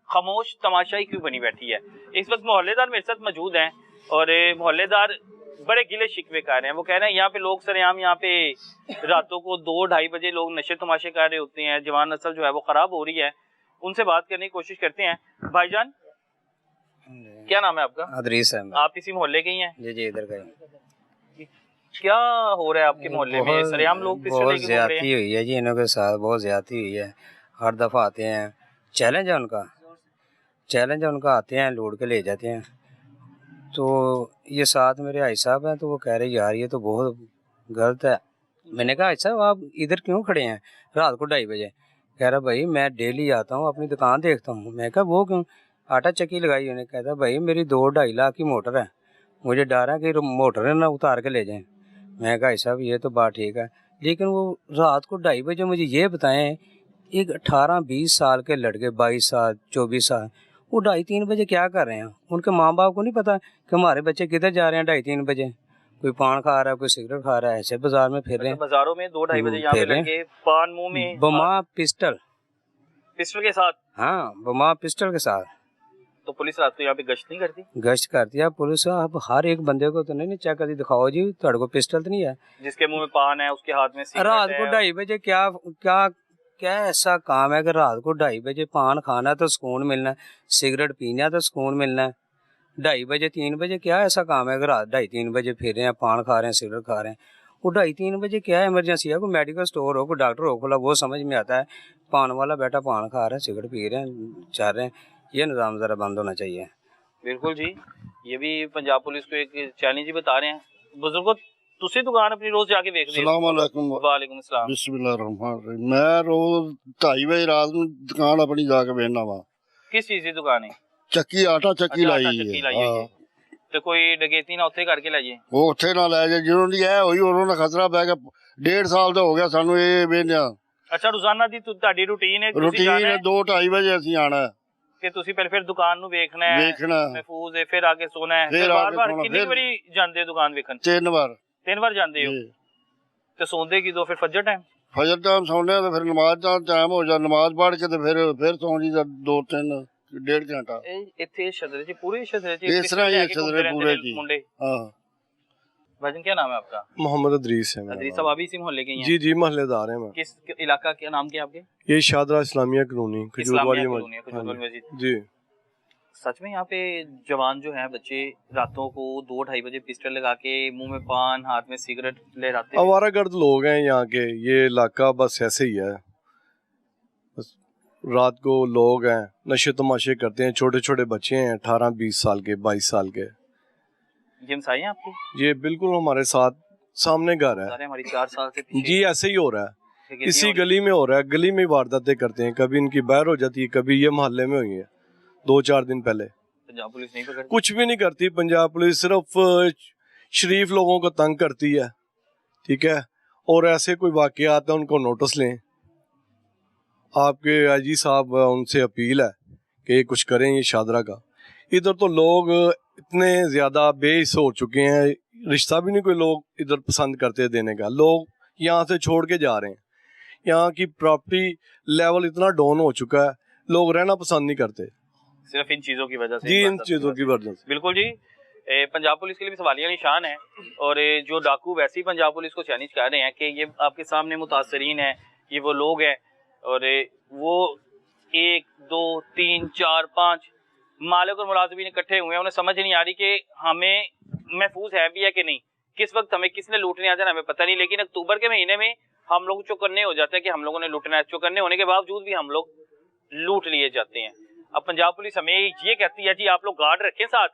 खामोश तमाशाई क्यों बनी बैठी है? इस वक्त मोहल्लेदार मेरे साथ मौजूद हैं और मोहल्लेदार बड़े गिले शिकवे कर रहे हैं। वो कह रहे हैं यहाँ पे लोग सरेआम, यहाँ पे रातों को 2-2:30 बजे लोग नशे तमाशे कर रहे होते हैं, जवान नस्ल जो है वो खराब हो रही है। उनसे बात करने की कोशिश करते हैं। भाईजान क्या नाम है आपका? अदरीस है। आप इसी मोहल्ले के ही हैं? जी इधर गए। क्या हो रहा है आपके मोहल्ले में? सरेआम लोग बहुत ज्यादती हुई है जी, इन्हों के साथ बहुत ज्यादती हुई है। हर दफा आते हैं, चैलेंज है उनका, आते हैं लूट के ले जाते हैं। तो ये साथ मेरे भाई साहब हैं, तो वो कह रहे यार ये तो बहुत गलत है। मैंने कहा भाई साहब आप इधर क्यों खड़े हैं रात को 2:30 बजे? कह रहा भाई मैं डेली आता हूँ, अपनी दुकान देखता हूँ। मैं कहा वो क्यों? आटा चक्की लगाई। उन्हें कहता भाई मेरी 2-2.5 लाख की मोटर है, मुझे डर है कि मोटर ना उतार के ले जाएं। मैं कहा साहब ये तो बात ठीक है, लेकिन वो रात को 2:30 बजे मुझे ये बताएं एक 18-20 साल के लड़के, 22 साल 24 साल, वो 2:30-3 बजे क्या कर रहे हैं? उनके माँ बाप को नहीं पता कि हमारे बच्चे किधर जा रहे हैं 2:30-3 बजे? कोई पान खा रहा है, कोई सिगरेट खा रहा है, ऐसे बाजार में फिर रहे हैं। बाजारों में 2-2:30 बजे यहाँ पे लड़के पान मुंह में, बमा पिस्टल के साथ। हाँ, बमा पिस्टल के साथ। तो पुलिस रात को यहाँ पे गश्त नहीं करती? गश्त करती है पुलिस। अब हर एक बंदे को तो नहीं चेक करती, दिखाओ जी ਤੁਹਾਡੇ को पिस्टल तो नहीं है, जिसके मुंह में पान है उसके हाथ में सिगरेट है। रात को 2:30 बजे क्या ऐसा काम है कि रात को 2:30 बजे पान खाना तो सुकून मिलना है, सिगरेट पीना तो सुकून मिलना है। 2:30 बजे 3 बजे क्या ऐसा काम है कि रात 2:30-3 बजे फिर रहे हैं, पान खा रहे हैं, सिगरेट खा रहे हैं? वो 2:30-3 बजे क्या इमरजेंसी है? कोई मेडिकल स्टोर हो, कोई डॉक्टर हो खुला, वो समझ में आता है। पान वाला बैठा पान खा रहा है, सिगरेट पी रहे हैं, चल रहे हैं। ये निज़ाम ज़रा बंद होना चाहिए। बिल्कुल जी, ये भी पंजाब पुलिस को एक चैलेंज ही बता रहे हैं। बुजुर्गों तुसी दुकान अपनी रोज जाके देख रहे हो? अस्सलाम वालेकुम। वालेकुम सलाम। बिस्मिल्लाहिर्रहमानिर्रहीम। मैं रोज 2:30 बजे रात ਨੂੰ दुकान अपनी जाके बेचना वा। किस चीज की दुकान है? ਚੱਕੀ ਆਟਾ ਚੱਕੀ ਲਾਈ ਚੱਕੀ ਲਾਈ ਹੈ। ਹੈ ਤੇ ਕੋਈ ਡਕੈਤੀ ਨਾ ਉੱਥੇ ਕਰਕੇ ਲੈ ਜੇ? ਉਹ ਉੱਥੇ ਨਾ ਲੈ ਜਾ, ਜਿਹਨਾਂ ਦੀ ਇਹ ਹੋਈ ਉਹਨਾਂ ਦਾ ਖਤਰਾ ਪੈ ਗਿਆ। 1.5 ਸਾਲ ਦਾ ਹੋ ਗਿਆ ਸਾਨੂੰ ਇਹ ਵੇਚਿਆ। ਅੱਛਾ, ਰੋਜ਼ਾਨਾ ਦੀ ਤੁਹਾਡੀ ਰੂਟੀਨ ਹੈ? ਰੂਟੀਨ 2-2:30 ਵਜੇ ਅਸੀਂ ਆਣਾ ਕਿ ਤੁਸੀਂ ਪਹਿਲੇ ਫਿਰ ਦੁਕਾਨ ਨੂੰ ਵੇਖਣਾ ਹੈ, ਮਹਿਫੂਜ਼ ਹੈ, ਫਿਰ ਆ ਕੇ ਸੋਣਾ ਹੈ, ਫਿਰ ਬਾਰ-ਬਾਰ ਕਿੰਨੀ ਵਾਰੀ ਜਾਂਦੇ ਹੋ ਦੁਕਾਨ ਵੇਖਣ? 3 ਵਾਰ। 3 ਵਾਰ ਜਾਂਦੇ ਹੋ ਤੇ ਸੌਂਦੇ ਕਿਦੋਂ ਫਿਰ? ਫਜਰ ਟਾਈਮ? ਫਜਰ ਟਾਈਮ ਸੌਂਦੇ ਤੇ ਫਿਰ ਨਮਾਜ਼ ਦਾ ਟਾਈਮ ਹੋ ਜਾ, ਨਮਾਜ਼ ਪੜ੍ਹ ਕੇ ਤੇ ਫਿਰ ਸੌਂ ਜੀ 2-3 1.5 ਘੰਟਾ। ਇੱਥੇ ਸ਼ਦਰੇ ਚ ਪੂਰੇ ਸ਼ਦਰੇ ਚ ਇਸ ਤਰ੍ਹਾਂ ਹੀ ਸ਼ਦਰੇ ਪੂਰੇ ਜੀ ਮੁੰਡੇ। हाँ। भाईजान क्या नाम है आपका? मोहम्मद अदरीस है। अदरीस साहब अभी इसी मोहल्ले के हैं? जी जी, मोहल्लेदार हैं। मैं किस इलाका के नाम क्या आपके? ये शादरा इस्लामिया कॉलोनी खजूर वाली मस्जिद। जी। सच में यहाँ पे जवान जो है बच्चे रातों को 2-2:30 बजे पिस्टल लगा के मुंह में पान, हाथ में सिगरेट ले जाते हैं? आवारागर्द लोग हैं यहाँ के, ये इलाका बस ऐसे ही है। बस रात को लोग हैं, नशे तमाशे करते हैं, छोटे छोटे बच्चे हैं 18-20 साल के, 22 साल के। ये हमसाई हैं आपके? ये बिल्कुल हमारे साथ सामने घर है। हमारी 4 साल से पीछे। जी ऐसे ही हो रहा है, इसी गली में हो रहा है। गली में वारदातें करते हैं, कभी इनकी बाहर हो जाती है, कभी ये मोहल्ले में हुई है 2-4 दिन पहले। पंजाब पुलिस नहीं पकड़ती? कुछ भी नहीं करती पंजाब पुलिस, सिर्फ शरीफ लोगों को तंग करती है, ठीक है। और ऐसे कोई वाकया आता है उनको नोटिस लें। आपके आईजी साहब उनसे अपील है कि कुछ करें ये शादरा का। इधर तो लोग इतने ज़्यादा बेइस हो चुके हैं, रिश्ता भी नहीं कोई लोग इधर पसंद करते देने का। लोग यहाँ से छोड़ के जा रहे हैं, यहाँ की प्रॉपर्टी लेवल इतना डाउन हो चुका है, लोग रहना पसंद नहीं करते सिर्फ इन चीज़ों की वजह से। जी, इन चीज़ों की वजह से। बिल्कुल जी, पंजाब पुलिस के लिए भी सवालिया निशान है और जो डाकू वैसे ही पंजाब पुलिस को चैलेंज कर रहे हैं कि ये आपके सामने मुतासरीन है, ये वो लोग हैं और वो 1 2 3 4 5 मालिक और मुलाजिमीन इकट्ठे हुए हैं। उन्हें समझ नहीं आ रही कि हमें महफूज है भी है कि नहीं, किस वक्त हमें किसने लूटने आ जाना हमें पता नहीं। लेकिन अक्टूबर के महीने में हम लोग चौकन्ने हो जाते हैं कि हम लोगों ने लूटना है। चौकन्ने होने के बावजूद भी हम लोग लूट लिए जाते हैं। अब पंजाब पुलिस हमें ये कहती है जी आप लोग गार्ड रखें साथ,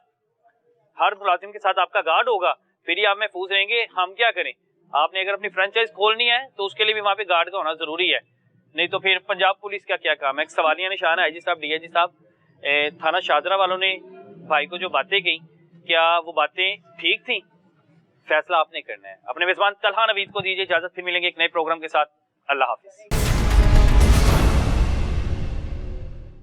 हर मुलाजिम के साथ आपका गार्ड होगा, फिर ही आप महफूज रहेंगे। हम क्या करें? आपने अगर अपनी फ्रेंचाइज खोलनी है तो उसके लिए भी वहाँ पे गार्ड का होना जरूरी है, नहीं तो फिर पंजाब पुलिस का क्या काम है। एक सवालिया निशान है जी साहब, डीआईजी साहब, थाना शाहदरा वालों ने भाई को जो बातें कही, क्या वो बातें ठीक थी? फैसला आपने करना है। अपने मेजबान तलहा नवीद को दीजिए इजाजत, फिर मिलेंगे एक नए प्रोग्राम के साथ। अल्लाह हाफिज।